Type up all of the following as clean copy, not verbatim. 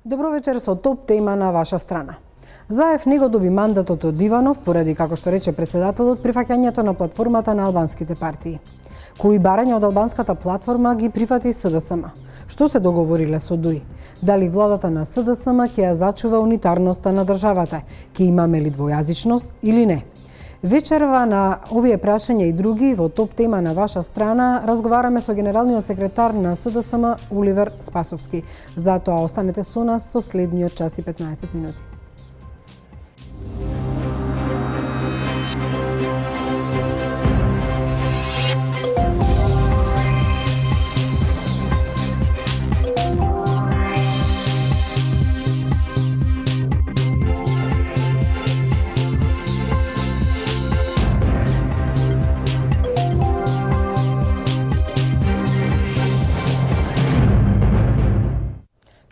Добро вечер со топ тема на ваша страна. Заев не го доби мандатот од Иванов поради, како што рече председателот, прифаќањето на платформата на албанските партии. Кои барања од албанската платформа ги прифати СДСМ? Што се договориле со ДУИ? Дали владата на СДСМ ќе ја зачува унитарноста на државата? Ќе имаме ли двојазичност или не? Вечерва на овие прашања и други во топ тема на ваша страна разговараме со генералниот секретар на СДСМ Оливер Спасовски. Затоа останете со нас со следниот час и 15 минути.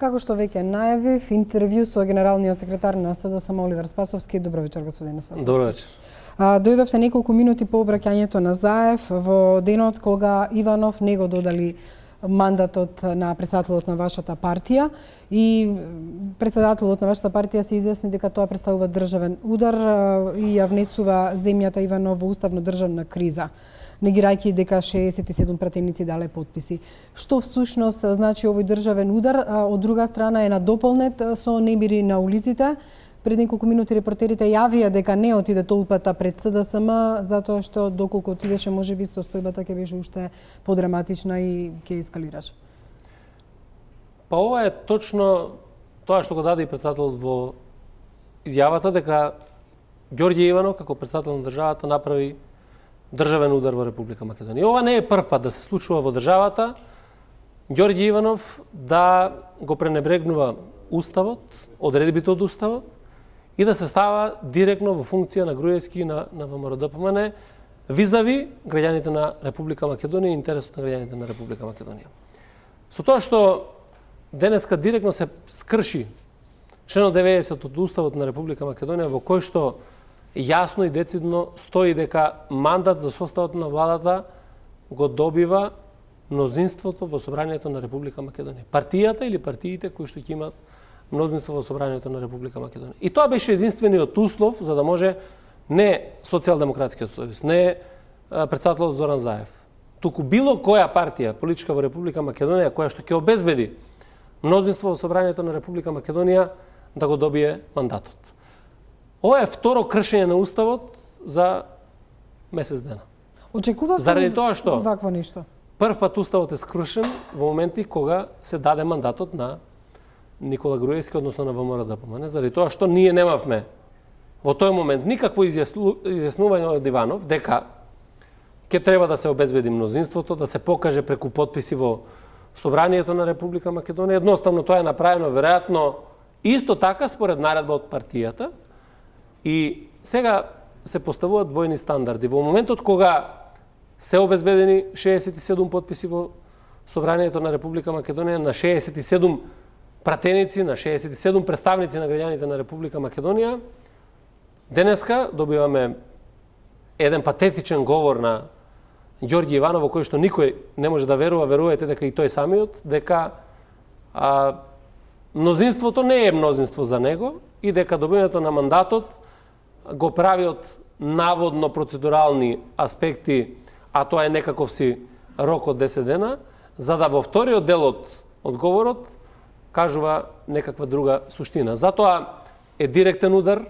Како што веќе најавив, интервју со генералниот секретар на СДСМ Оливер Спасовски. Добро вечер, господине Спасовски. Добро вечер. Дојдовте неколку минути по обраќањето на Заев во денот кога Иванов не го додали мандатот на председателот на вашата партија и председателот на вашата партија се изјасни дека тоа представува државен удар и ја внесува земјата Иванов во уставно државна криза, негирајќи дека 67 пратеници дале подписи. Што всушност значи овој државен удар? Од друга страна е надополнет со немири на улиците. Пред неколку минути репортерите јавија дека не отиде толпата пред СДСМ, затоа што доколку отидеше можеби состојбата ќе беше уште подраматична и ќе ескалираше. Па ова е точно тоа што го даде и председателот во изјавата, дека Ѓорѓе Иванов како председател на државата направи државен удар во Република Македонија. Ова не е прв пат да се случува во државата. Ѓорѓе Иванов да го пренебрегнува уставот, одредбите од уставот и да се става директно во функција на Груевски и на ВМРО-ДПМН визави граѓаните на Република Македонија и интересот на граѓаните на Република Македонија. Со тоа што денеска директно се скрши членот 90 од уставот на Република Македонија, во кој што јасно и децидно стои дека мандат за составот на владата го добива мнозинството во собранието на Република Македонија. Партијата или партиите кои што ќе имат мнозинство во собранието на Република Македонија. И тоа беше единствениот услов за да може не Социјалдемократскиот сојуз, не председателот Зоран Заев, туку било која партија политичка во Република Македонија која што ќе обезбеди мнозинство во собранието на Република Македонија да го добие мандатот. Ова е второ кршење на уставот за месец дена. Очекува заради тоа што вакво нешто. Прв пат уставот е скршен во моменти кога се даде мандатот на Никола Груевски, односно на ВМРО-ДПМН, заради тоа што ние немавме во тој момент никакво изјаснување од Иванов дека ќе треба да се обезбеди мнозинството, да се покаже преку подписи во собранието на Република Македонија. Едноставно тоа е направено веројатно исто така според наредба од партијата. И сега се поставуваат двојни стандарди. Во моментот кога се обезбедени 67 подписи во собранието на Република Македонија, на 67 пратеници, на 67 представници на граѓаните на Република Македонија, денеска добиваме еден патетичен говор на Ѓорѓе Иванов, во кој што никој не може да верува, верувајте дека и тој самиот, дека мнозинството не е мнозинство за него и дека добивањето на мандатот го прави од наводно процедурални аспекти, а тоа е некаков си рок од 10 дена, за да во вториот дел од одговорот кажува некаква друга суштина. Затоа е директен удар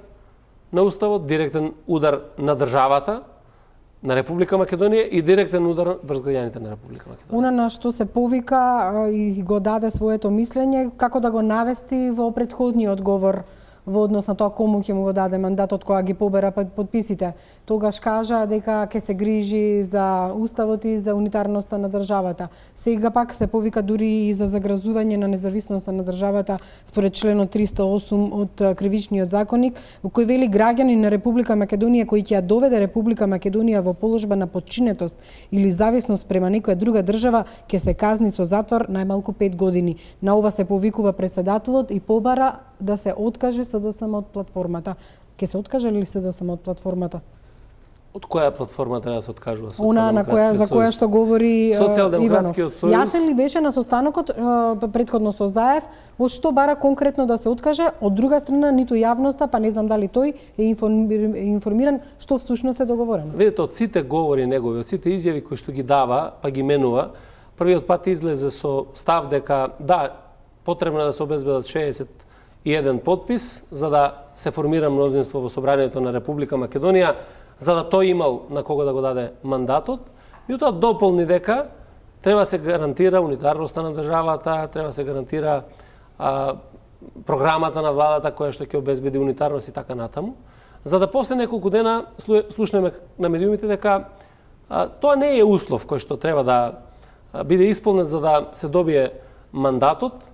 на уставот, директен удар на државата, на Република Македонија и директен удар врз граѓаните на Република Македонија. Она на што се повика и го даде своето мислење, како да го навести во претходниот говор во однос на тоа кому ќе му го даде мандатот кога ги побера подписите. Тогаш кажа дека ќе се грижи за уставот и за унитарноста на државата. Сега пак се повика дури и за загразување на независноста на државата според членот 308 од Кривичниот законник, во кој вели граѓани на Република Македонија кои ќе ја доведе Република Македонија во положба на подчинетост или зависност према некоја друга држава ќе се казни со затвор најмалку 5 години. На ова се повикува председателот и побара да се откаже СДСМ од платформата. Ке се откаже ли СДСМ од платформата? од која платформа треба да се откажува Она на која за која што говори Социјалдемократскиот сојуз. Јасен ли беше на состанокот претходно со Заев, од што бара конкретно да се откаже, од друга страна ниту јавноста, па не знам дали тој е информиран што всушност е договорено. Видите, од сите говори негови, од сите изјави кои што ги дава, па ги менува, првиот пат излезе со став дека да, потребно е да се обезбедат 61 подпис за да се формира мнозинство во Собранието на Република Македонија, за да тој имал на кого да го даде мандатот, и тоа дополни дека треба се гарантира унитарноста на државата, треба се гарантира програмата на владата која што ќе обезбеди унитарност и така натаму, за да после неколку дена слушнеме на медиумите дека тоа не е услов кој што треба да биде исполнет за да се добие мандатот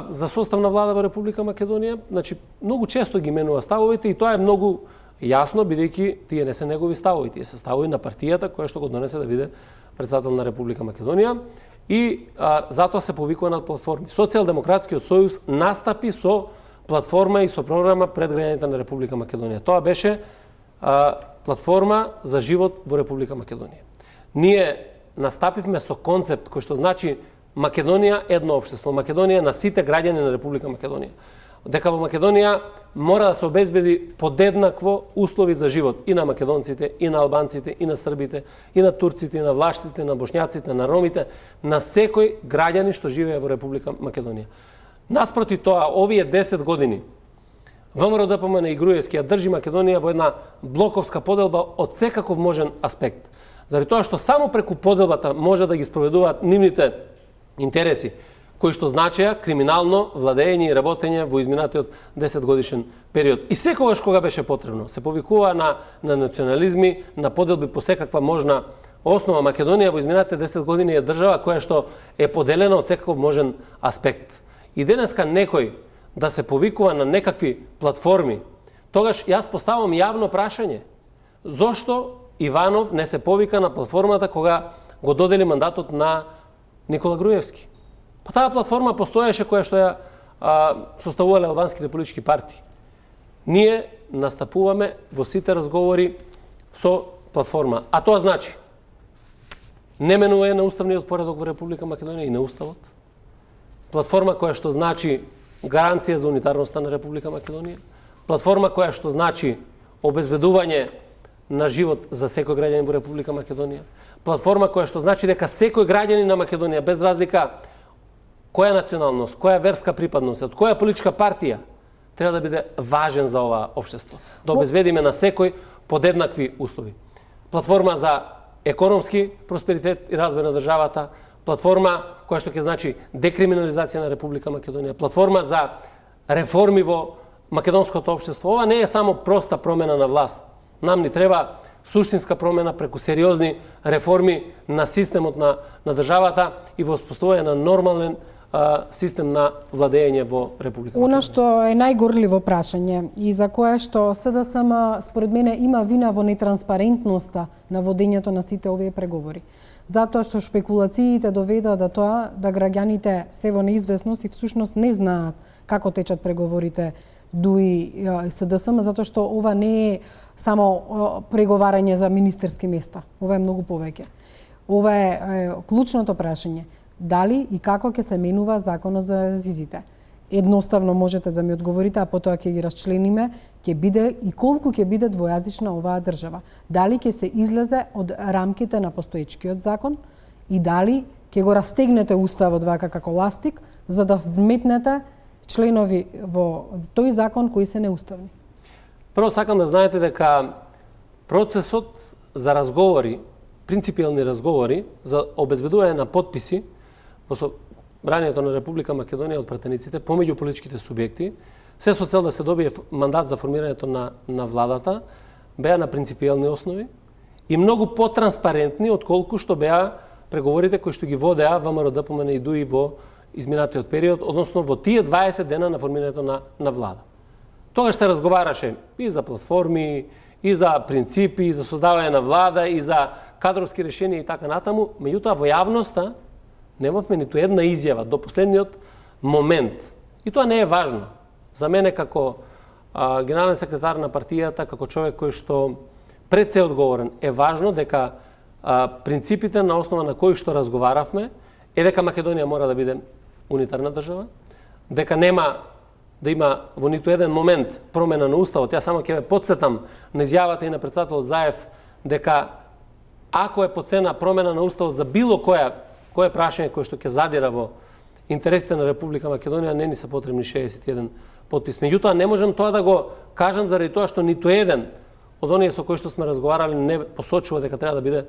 за составна влада во Република Македонија. Значи, многу често ги менува ставовите и тоа е многу јасно, бидејќи тие не се негови ставови, тие се ставови на партијата која што го донесе да биде председател на Република Македонија и затоа се повикува на платформи. Социјалдемократскиот сојуз настапи со платформа и со програма пред граѓаните на Република Македонија. Тоа беше платформа за живот во Република Македонија. Ние настапивме со концепт кој што значи Македонија едно општество, Македонија на сите граѓани на Република Македонија. Дека во Македонија мора да се обезбеди подеднакво услови за живот и на македонците, и на албанците, и на србите, и на турците, и на влаштите, на бошњаците, на ромите, на секој граѓани што живее во Република Македонија. Наспроти тоа, овие 10 години ВМРО ДПМН и Груевски ја држи Македонија во една блоковска поделба од секаков можен аспект. Заради тоа што само преку поделбата може да ги спроведуваат нивните интереси, кои што значеа криминално владење и работење во изминатиот 10 годишен период. И секогаш кога беше потребно, се повикува на национализми, на поделби по секаква можна основа. Македонија во изминатите 10 години е држава која што е поделена од секаков можен аспект. И денеска некој да се повикува на некакви платформи, тогаш јас поставам јавно прашање. Зошто Иванов не се повика на платформата кога го додели мандатот на Никола Груевски? Па таа платформа постоеше која што ја составувале албанските политички партии. Ние настапуваме во сите разговори со платформа. А тоа значи неменување на уставниот поредок во Република Македонија и на уставот. Платформа која што значи гаранција за унитарноста на Република Македонија. Платформа која што значи обезбедување на живот за секој граѓанин во Република Македонија. Платформа која што значи дека секој граѓанин на Македонија, без разлика која националност, која верска припадност, од која политичка партија, треба да биде важен за ова општество. Да обезбедиме на секој подеднакви услови. Платформа за економски просперитет и развој на државата, платформа која што ќе значи декриминализација на Република Македонија, платформа за реформи во македонското општество. Ова не е само проста промена на власт. Нам ни треба суштинска промена преку сериозни реформи на системот на државата и во воспоставување на нормален систем на владење во Република Македонија. Она што е најгорливо прашање и за кое што СДСМ според мене има вина во нетранспарентноста на водењето на сите овие преговори. Затоа што шпекулациите доведоа до тоа да граѓаните се во неизвестност и всушност не знаат како течат преговорите ДУИ и СДСМ, затоа што ова не е само преговарање за министерски места. Ова е многу повеќе. Ова е клучното прашање. Дали и како ќе се менува законот за ЗИЗите? Едноставно можете да ми одговорите, а потоа ќе ги расчлениме, ќе биде и колку ќе биде двојазична оваа држава. Дали ќе се излезе од рамките на постоечкиот закон и дали ќе го растегнете уставот вака како ластик за да вметнете членови во тој закон кои се неуставни. Прво сакам да знаете дека процесот за разговори, принципиални разговори за обезбедување на подписи во Собранието на Република Македонија од пратениците помеѓу политичките субјекти, се со цел да се добие мандат за формирањето на владата, беа на принципиални основи и многу потранспарентни отколку што беа преговорите кои што ги водеа ВМРО ДПМН и ДУИ во изминатиот период, односно во тие 20 дена на формирањето на влада. Тогаш се разговараше и за платформи, и за принципи, и за создавање на влада, и за кадровски решенија и така натаму, меѓутоа во јавноста немавме ниту една изјава до последниот момент. И тоа не е важно. За мене како генерален секретар на партијата, како човек кој што пред се одговорен, е важно дека принципите на основа на кои што разговаравме е дека Македонија мора да биде унитарна држава, дека нема да има во ниту еден момент промена на уставот. Ја само ќе ве потсетам на изјавата и на председателот Заев дека ако е поцена промена на уставот за било кое прашање кое што ќе задира во интересите на Република Македонија, не ни се потребни 61 потпис. Меѓутоа, не можам тоа да го кажам заради тоа што ниту еден од оние со кои што сме разговарали не посочува дека треба да биде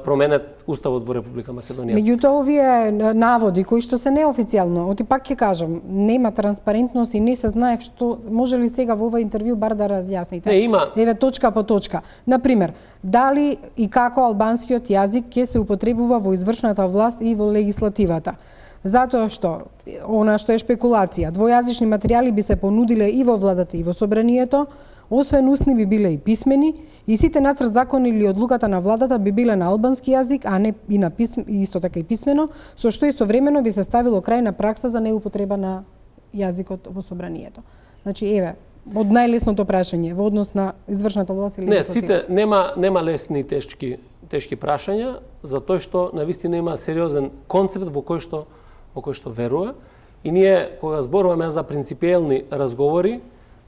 променет уставот во Република Македонија. Меѓутоа, овие наводи кои што се неофицијално, оти пак ќе кажам, нема транспарентност и не се знае што може ли сега во ова интервју бар да разјасните. Не, има. Еве точка по точка. Например, дали и како албанскиот јазик ќе се употребува во извршната власт и во легислативата? Затоа што, она што е шпекулација, двојазични материјали би се понудиле и во владата и во собранието, освен устни би биле и писмени, и сите нацрт закони или одлуката на владата би биле на албански јазик, а не и на исто така и писмено, со што истовремено би се ставило крај на пракса за неупотреба на јазикот во собранието. Значи, еве, од најлесното прашање во однос на извршната власт или не, сите нема лесни и тешки прашања, затоа што навистина има сериозен концепт во кој што верува, и ние кога зборуваме за принципиелни разговори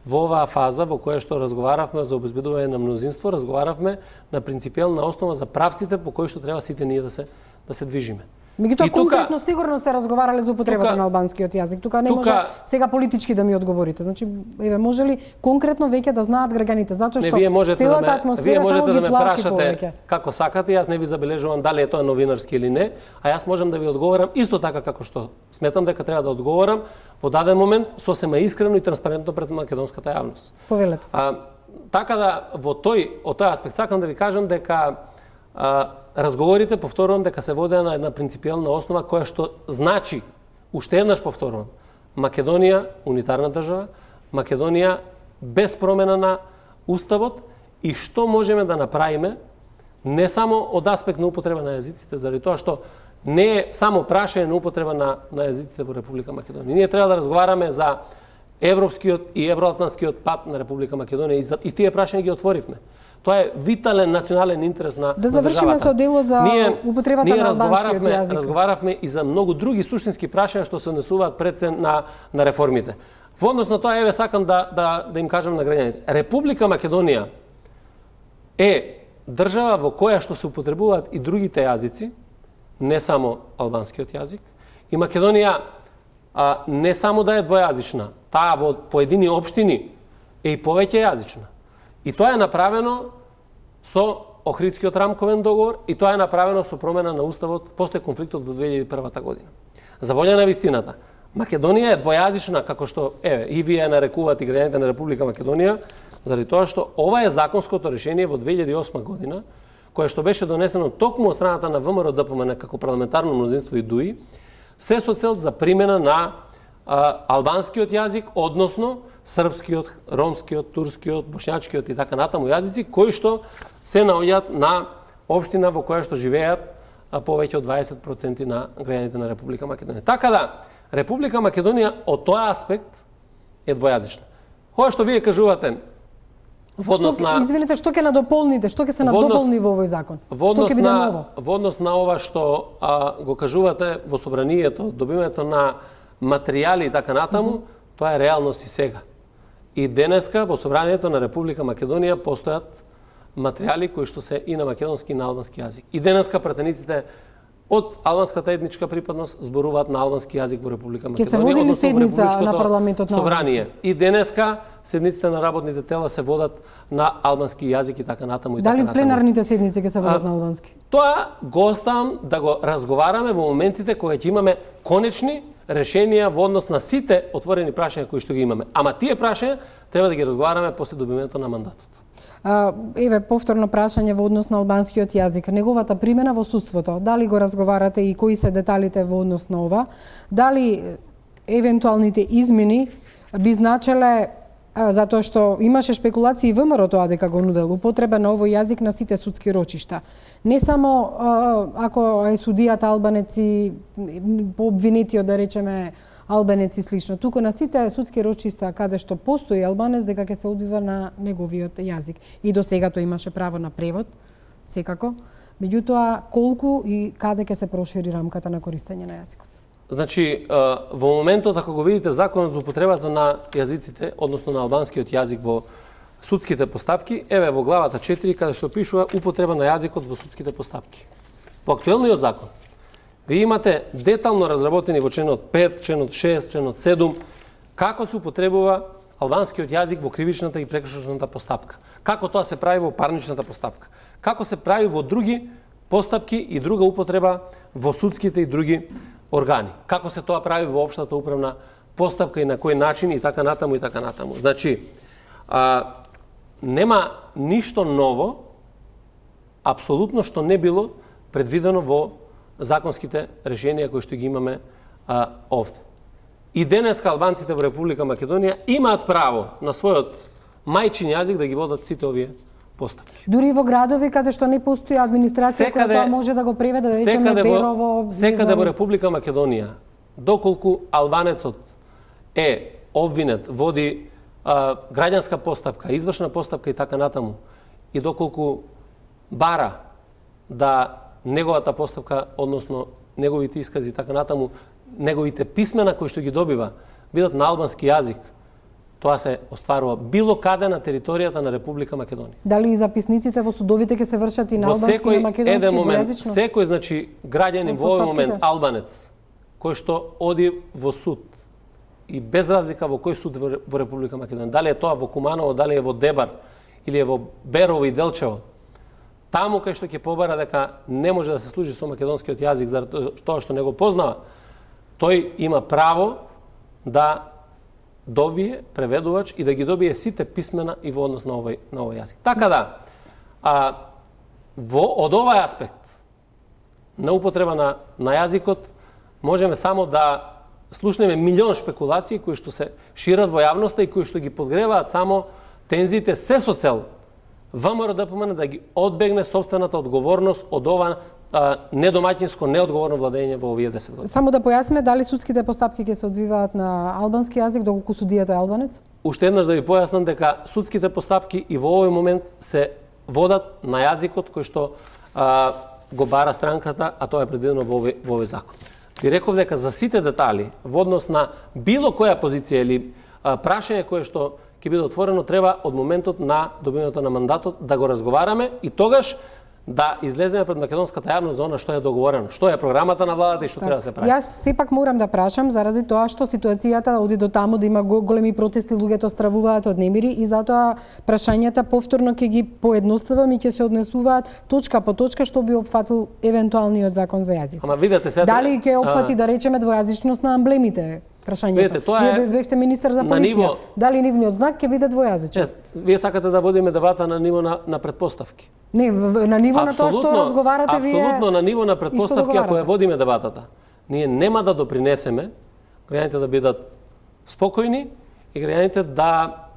во оваа фаза во која што разговаравме за обезбедување на мнозинство, разговаравме на принципиелна основа за правците по кои што треба сите ние да се движиме. Меѓутоа, конкретно сигурно се разговарале за употребата на албанскиот јазик. Тука не може сега политички да ми одговорите. Значи, еве, може ли конкретно веќе да знаат граѓаните, затоа што целата атмосфера само ги плаши повеќе. Како сакате, јас не ви забележувам дали е тоа новинарски или не, а јас можам да ви одговорам исто така како што сметам дека треба да одговорам во даден момент сосема искрено и транспарентно пред македонската јавност. Повелете. Така да од тој аспект сакам да ви кажам дека разговорите, повторувам, дека се водеа на една принципиелна основа која што значи, уште еднаш повторувам, Македонија унитарна држава, Македонија без промена на уставот и што можеме да направиме не само од аспект на употреба на јазиците, заради тоа што не е само прашање на употреба на јазиците во Република Македонија. Ние треба да разговараме за европскиот и евроатлантскиот пат на Република Македонија и тие прашања ги отворивме. Тоа е витален национален интерес на да завршиме со дело за употребата на албанскиот јазик. Разговаравме и за многу други суштински прашања што се однесуваат пред се на реформите. Во однос на тоа, еве, сакам да им кажам на граѓаните. Република Македонија е држава во која што се употребуваат и другите јазици, не само албанскиот јазик. И Македонија не само да е двојазична, таа во поедини општини е и повеќе јазична. И тоа е направено со Охридскиот рамковен договор и тоа е направено со промена на уставот после конфликтот во 2001 година. За волја на вистината, Македонија е двојазична, како што и вие нарекуваат и граѓаните на Република Македонија, заради тоа што ова е законското решение во 2008 година, кое што беше донесено токму од страната на ВМРО ДПМН како парламентарно мнозинство и ДУИ, се со цел за примена на албанскиот јазик, односно српскиот, ромскиот, турскиот, бошњачкиот и така натаму јазици, кои што се наоѓаат на општина во која што живеат повеќе од 20% на граѓаните на Република Македонија. Така да, Република Македонија од тој аспект е двојазична. Ова што вие кажувате во однос на... Извините, што ќе надополните, што ќе се надополни во овој закон? Што ќе биде ново? Во однос на ова што го кажувате во собранието, добивањето на материјали и така натаму, тоа е реалност и сега. И денеска во собранието на Република Македонија постојат материјали кои што се и на македонски и на албански јазик. И денеска пратениците од албанската етничка припадност зборуваат на албански јазик во Република Македонија. Ќе се води ли седница на парламентот на собрание? И денеска седниците на работните тела се водат на албански јазик и така натаму и така натаму. Дали пленарните седници ќе се водат на албански? Тоа го оставам да го разговараме во моментите кога ќе имаме конечни решенија во однос на сите отворени прашања кои што ги имаме. Ама тие прашања треба да ги разговараме после добивањето на мандатот. Еве, повторно прашање во однос на албанскиот јазик. Неговата примена во судството, дали го разговарате и кои се деталите во однос на ова? Дали евентуалните измени би значеле, затоа што имаше шпекулации и ВМРО тоа дека го нудел употреба на овој јазик на сите судски рочишта. Не само ако е судијата албанец и обвинетиот, да речеме, албанец и слично. Туку на сите судски рочиста каде што постои албанец дека ќе се одвива на неговиот јазик. И до сега тој имаше право на превод, секако. Меѓутоа, колку и каде ќе се прошири рамката на користење на јазикот? Значи, во моментот, ако го видите законот за употребата на јазиците, односно на албанскиот јазик во судските постапки, еве во главата 4, каде што пишува употреба на јазикот во судските постапки. По актуелниот закон, ви имате детално разработени во членот 5, членот 6, членот 7, како се употребува албанскиот јазик во кривичната и прекршочната постапка. Како тоа се прави во парничната постапка. Како се прави во други постапки и друга употреба во судските и други органи. Како се тоа прави во општата управна постапка и на кој начин и така натаму и така натаму. Значи, нема ништо ново, апсолутно што не било предвидено во законските решенија кои што ги имаме овде. И денеска албанците во Република Македонија имаат право на својот мајчин јазик да ги водат сите овие постапки. Дури во градови каде што не постои администрација која тоа може да го преведе, да речеме Берово, секаде во Република Македонија, доколку албанецот е обвинет, води граѓанска постапка, извршна постапка и така натаму, и доколку бара да неговата постапка, односно неговите искази и така натаму, неговите писмена кои што ги добива, бидат на албански јазик, тоа се остварува било каде на територијата на Република Македонија. Дали и записниците во судовите ќе се вршат и на албански и на македонски двојазично? Секој, значи, граѓанин во овој момент, албанец, кој што оди во суд, и без разлика во кој суд во Република Македонија, дали е тоа во Куманово, дали е во Дебар, или е во Берово и Делчево, таму кај што ќе побара дека не може да се служи со македонскиот јазик заради тоа што не го познава, тој има право да добие преведувач и да ги добие сите писмена и во однос на овој јазик. Така да, од овој аспект на употреба на јазикот можеме само да слушнеме милион шпекулации кои што се шират во јавноста и кои што ги подгреваат само тензиите се со цел ВМРО ДПМН да ги одбегне собствената одговорност од ова недомаќинско, неодговорно владење во овие 10 години. Само да појасниме дали судските постапки ќе се одвиваат на албански јазик доколку судијата е албанец? Уште еднаш да ви појаснам дека судските постапки и во овој момент се водат на јазикот кој што го бара странката, а тоа е предвидено во овој закон. Ви реков дека за сите детали во однос на било која позиција или прашање кое што ќе биде отворено, треба од моментот на добивањето на мандатот да го разговараме и тогаш да излеземе пред македонската јавност за она што е договорено, што е програмата на владата и што треба да се прави. Јас сепак морам да прашам заради тоа што ситуацијата оди до таму да има големи протести, луѓето стравуваат од немири и затоа прашањата повторно ќе ги поедноставам и ќе се однесуваат точка по точка што би опфатил евентуалниот закон за јазици. Ама видете сега дали ќе опфати да речеме двојазичност на амблемите? Прашањето. Вие бевте министер за полиција. Дали нивниот знак ќе биде двојазичен? Вие сакате да водиме дебата на ниво на предпоставки. Не, на ниво на тоа што разговарате вие. Апсолутно на ниво на предпоставки ако ја водиме дебатата. Ние нема да допринесеме граѓаните да бидат спокојни и граѓаните да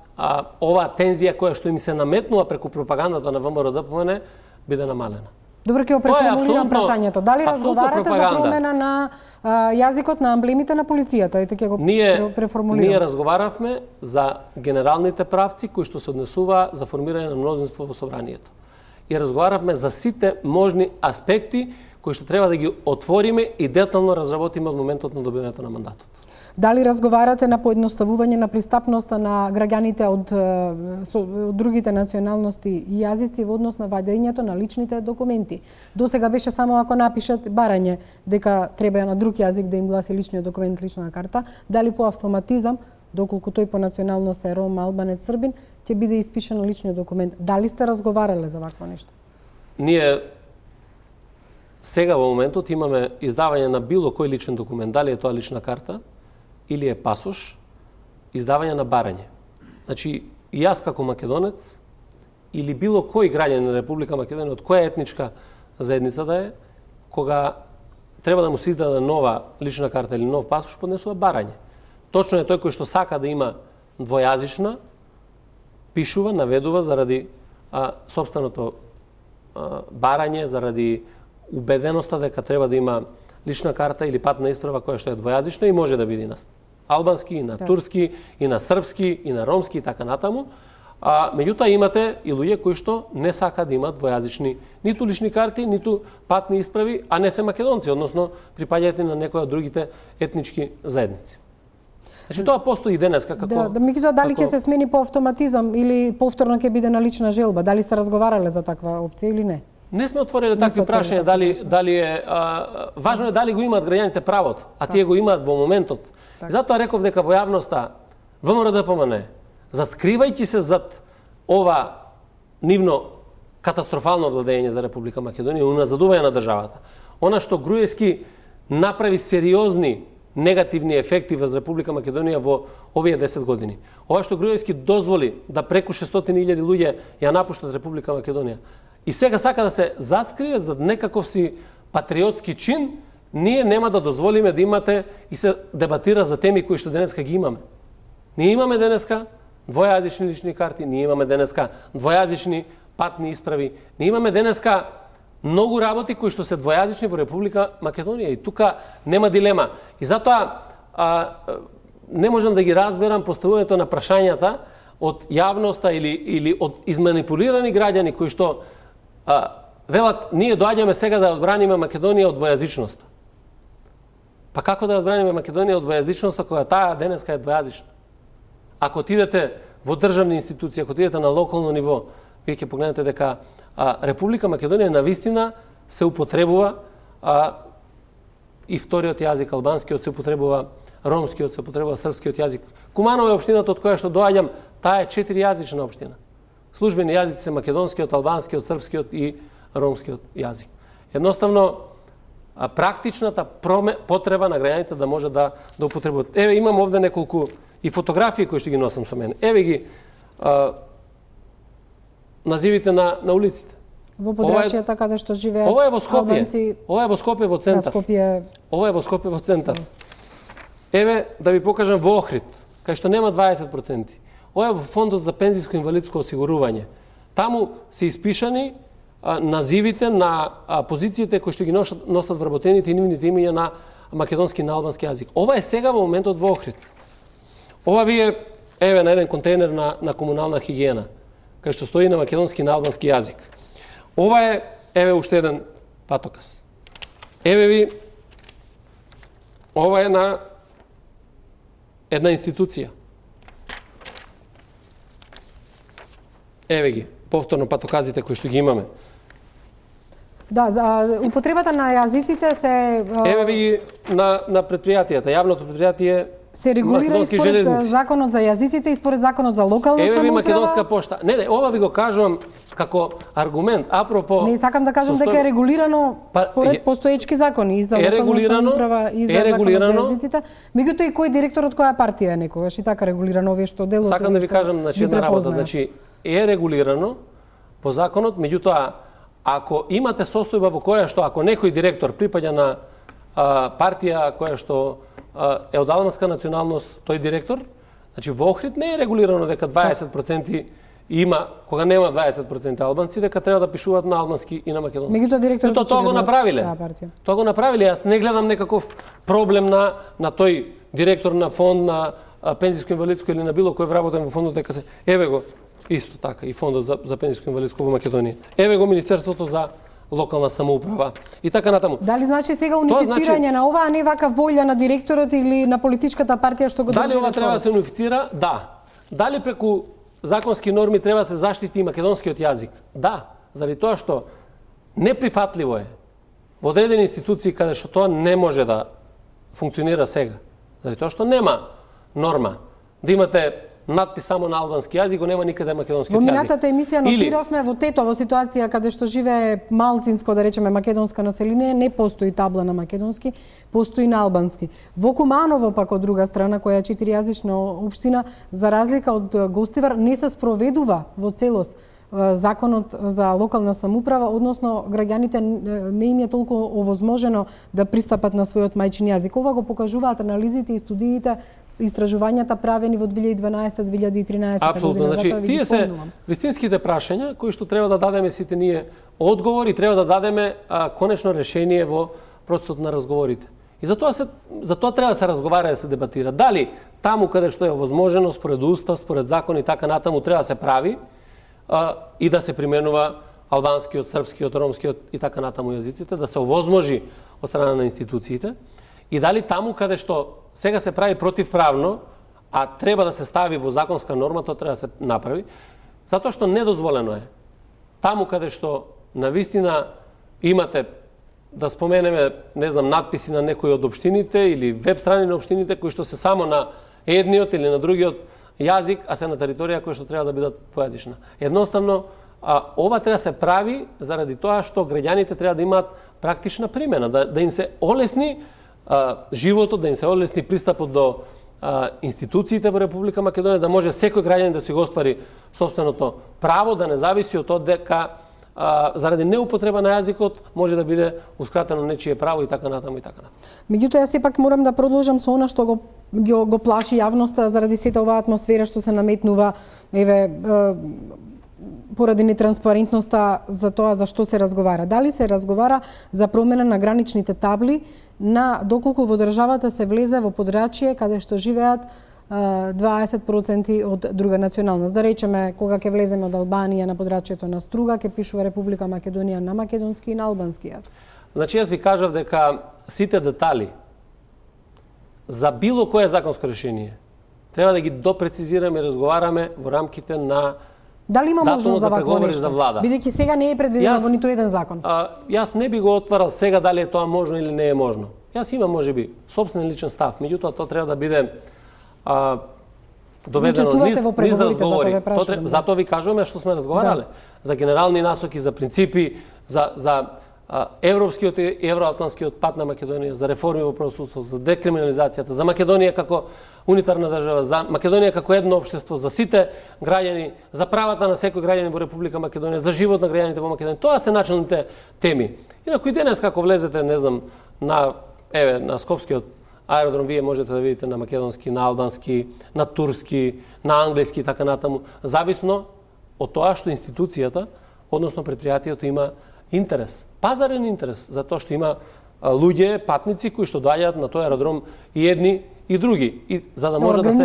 оваа тензија која што им се наметнува преку пропагандата на ВМРО ДПМН биде намалена. Добро, ќе го преформулирам прашањето. Дали разговарате за промена на јазикот на амблемите на полицијата? Ете ќе го преформулирам. Ние разговаравме за генералните правци кои што се однесува за формирање на мнозинство во собранието. И разговаравме за сите можни аспекти кои што треба да ги отвориме и детално разработиме од моментот на добивањето на мандатот. Дали разговарате на поедноставување на пристапноста на граѓаните од другите националности и јазици во однос на вадењето на личните документи? До сега беше само ако напишат барање дека треба на друг јазик да им гласи личниот документ, лична карта, дали по автоматизам, доколку тој по националност е ром, албанец, србин, ќе биде испишан личниот документ. Дали сте разговарале за вакво нешто? Ние сега во моментот имаме издавање на било кој личен документ, дали е тоа лична карта или е пасош, издавање на барање. Значи, и јас како македонец или било кој граѓанин на Република Македонија од која етничка заедница да е, кога треба да му се издаде нова лична карта или нов пасош, поднесува барање. Точно е тој кој што сака да има двојазична, пишува, наведува заради собственото барање, заради убеденоста дека треба да има лична карта или патна исправа која што е двојазична и може да биде албански, и на турски, и на српски, и на ромски и така натаму. Меѓутоа имате и луѓе кои што не сакаат да имаат двојазични ниту лични карти, ниту патни исправи, а не се македонци, односно припаѓаат на некои од другите етнички заедници. Значи тоа постои и денеска како меѓутоа дали ќе се смени по автоматизам или повторно ќе биде на лична желба? Дали сте разговарале за таква опција или не? Не сме отвориле такви прашања, дали е важно е дали го имаат граѓаните правото, а тие го имаат во моментот. Затоа реков дека во јавноста ВМРО-ДПМН, заскривајќи се зад ова нивно катастрофално владење за Република Македонија, уназадување на државата, она што Груевски направи сериозни негативни ефекти врз Република Македонија во овие 10 години. Ова што Груевски дозволи да преку 600.000 луѓе ја напуштат Република Македонија и сега сака да се заскрие зад некаков си патриотски чин, ние нема да дозволиме да имате и се дебатира за теми кои што денеска ги имаме. Ние имаме денеска двојазични лични карти, ние имаме денеска двојазични патни исправи, ние имаме денеска многу работи кои што се двојазични во Република Македонија и тука нема дилема. И затоа не можам да ги разберам поставувањето на прашањата од јавноста или од изманипулирани граѓани кои што велат ние доаѓаме сега да одбраниме Македонија од двојазичноста. Па како да одбраниме Македонија од двојазичноста кога таа денеска е двојазична? Ако отидете во државни институции, ако отидете на локално ниво, вие ќе погледнете дека Република Македонија навистина се употребува и вториот јазик, албанскиот, се употребува ромскиот, се употребува српскиот јазик. Куманово е општината од која што доаѓам, таа е 4-јазична општина. Службени јазици се македонскиот, албанскиот, српскиот и ромскиот јазик. Едноставно, практичната потреба на граѓаните да може да употребуваат. Еве, имам овде неколку и фотографии кои што ги носам со мене. Еве ги називите на улиците. Во подрачјата каде што живеат ова е во Скопје. албанци. Ова е во Скопје во центар. Ова е во Скопје во центар. Еве да ви покажам во Охрид, кај што нема 20%. Ова е во фондот за пензиско инвалидско осигурување. Таму се испишани називите на позициите кои што ги носат вработените и нивните имиња на македонски и на албански јазик. Ова е сега во моментот во Охрид. Ова ви е еве на еден контейнер на комунална хигиена, кај што стои на македонски и на албански јазик. Ова е еве уште еден патоказ. Еве ви ова е на една институција. Еве ги повторно патоказите кои што ги имаме. Да, за употребата на јазиците се еве ви на предпријатијата, јавното предпријатие се регулира и според законот за јазиците и според законот за локална самоуправа. Еве ви Македонска пошта. Не, ова ви го кажувам како аргумент, апропо. Не сакам да кажам дека е регулирано според постоечки закони и за локална самоуправа и за законот за јазиците. Меѓутоа и кој директор од која партија е некогаш и така регулирано овие што делот. Сакам да ви кажам една работа, значи е регулирано по законот, меѓутоа ако имате состојба во која што ако некој директор припаѓа на партија која што е од албанска националност тој директор, значи во Охрид не е регулирано дека 20% има, кога нема 20% албанци, дека треба да пишуваат на албански и на македонски. Меѓутоа директорот тоа го направиле. Тоа го направиле. Јас не гледам некаков проблем на тој директор на фонд на пензиско инвалидско или на било кој вработен во фондот дека се еве го исто така и фондот за пензиско инвалидско во Македонија. Еве го Министерството за локална самоуправа и така натаму. Дали значи сега унифицирање на ова, а не вака волја на директорот или на политичката партија што го држи? Дали ова треба да се унифицира? Да. Дали преку законски норми треба да се заштити македонскиот јазик? Да, заради тоа што неприфатливо е во одредени институции каде што тоа не може да функционира сега. Заради тоа што нема норма да имате надпис само на албански јазик, го нема никаде македонскиот јазик. Во минатата емисија нотиравме во Тетово ситуација каде што живее малцинско, да речеме, македонска население, не постои табла на македонски, постои на албански. Во Куманово пак од друга страна, која е 4-јазична општина, за разлика од Гостивар, не се спроведува во целост законот за локална самоуправа, односно граѓаните не им е толку овозможено да пристапат на својот мајчин јазик. Ова го покажуваат анализите и студиите, истражувањата правени во 2012-2013 година. Апсолутно, значи тие се вистинските прашања кои што треба да дадеме сите ние одговори, треба да дадеме конечно решение во процесот на разговорите. И за тоа треба да се разговара и да се дебатира. Дали таму каде што е возможено според устав, според закон и така натаму треба да се прави и да се применува албанскиот, српскиот, ромскиот и така натаму јазиците, да се овозможи од страна на институциите, и дали таму каде што сега се прави противправно, а треба да се стави во законска норма, тоа треба да се направи, затоа што недозволено е. Таму каде што навистина имате, да споменеме, не знам, надписи на некои од општините или веб страни на општините кои што се само на едниот или на другиот јазик, а се на територија која што треба да бидат двојазична. Едноставно, ова треба да се прави заради тоа што граѓаните треба да имаат практична примена, да им се олесни животот, да им се олесни пристапот до институциите во Република Македонија, да може секој граѓанин да си го оствари сопственото право, да не зависи од тоа дека заради неупотреба на јазикот може да биде ускратено нечие право и така натаму и така натаму. Меѓутоа, јас сепак морам да продолжам со она што го плаши јавноста заради сета оваа атмосфера што се наметнува, поради нетранспарентноста за тоа за што се разговара. Дали се разговара за промена на граничните табли, на доколку во државата се влезе во подрачје каде што живеат 20% од друга националност. Да речеме, кога ќе влеземе од Албанија на подрачјето на Струга, ќе пишува Република Македонија на македонски и на албански јазик. Значи, јас ви кажав дека сите детали за било кое законско решение треба да ги допрецизираме и разговараме во рамките на дали има можност за вакво нешто? Влада. Бидејќи сега не е предвидено во ниту еден закон. Јас не би го отварал сега дали е тоа можно или не е можно. Јас имам можеби собствен личен став, меѓутоа тоа треба да биде доведено низ разговори. Затоа ви кажуваме што сме разговарале. За генерални насоки, за принципи, за европскиот и евроатлантскиот пат на Македонија, за реформи во правосудството, за декриминализацијата, за Македонија како унитарна држава, за Македонија како едно општество, за сите граѓани, за правата на секој граѓанин во Република Македонија, за живот на граѓаните во Македонија. Тоа се началните теми. Инаку и денес како влезете, не знам, на Скопскиот аеродром, вие можете да видите на македонски, на албански, на турски, на англиски и така натаму, зависно од тоа што институцијата, односно предпријатието има интерес, пазарен интерес, за тоа што има луѓе, патници кои што доаѓаат на тој аеродром и едни и други, и за да може да се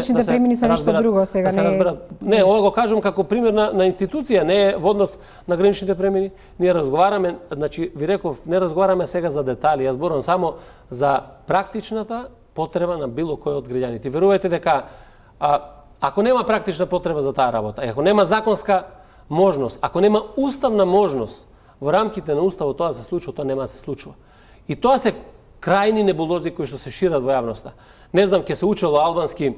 разберат, друго сега, да се разберат. Не, ова го кажам како пример на институција, не е во однос на граничните премини. Ние разговараме, значи ви реков, не разговараме сега за детали, јас зборувам само за практичната потреба на било кој од граѓаните. Верувајте дека ако нема практична потреба за таа работа, ако нема законска можност, ако нема уставна можност во рамките на уставот тоа да се случува, тоа нема да се случува. И тоа се крајни небулози кои што се шират во јавноста. Не знам, ќе се учело албански,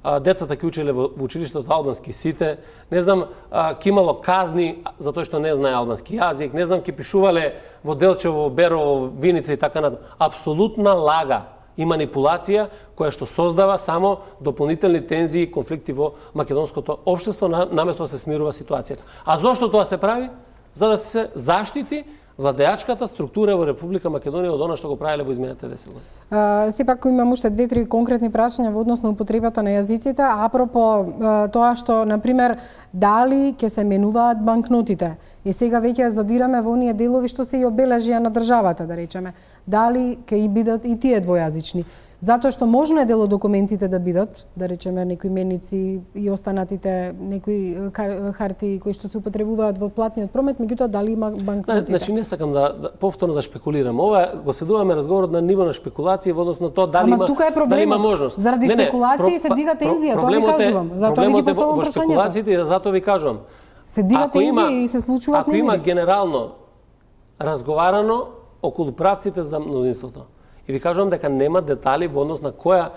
децата ќе учеле во училиштето албански сите, не знам, ќе имало казни за тоа што не знае албански јазик, не знам, ќе пишувале во Делчево, Берово, Виница и така натаму. Апсолутна лага и манипулација која што создава само дополнителни тензии и конфликти во македонското општество наместо да се смирува ситуацијата. А зошто тоа се прави? За да се заштити владеачката структура во Република Македонија од она што го правеле во изминатите 10 години. Сепак имам уште 2-3 конкретни прашања во однос на употребата на јазиците, апропо тоа што, например, дали ќе се менуваат банкнотите. И сега веќе задираме во оние делови што се и обележија на државата, да речеме. Дали ќе и бидат и тие двојазични? Затоа што можно е дел од документите да бидат, да речеме, некои меници и останатите некои хартии кои што се употребуваат во платниот промет, меѓутоа дали има банкнотите? Значи не сакам да повторно да шпекулирам. Ова го следуваме разговорот на ниво на шпекулација во однос на тоа дали има дали има можност. Заради шпекулации се дига тензија, тоа ви кажувам. Затоа ви ги поставувам прашањето. Во шпекулациите, затоа ви кажувам. Се дига тензија и се случуваат немири. Ако има генерално разговарано околу правците за мнозинството, и ви кажувам дека нема детали во однос на која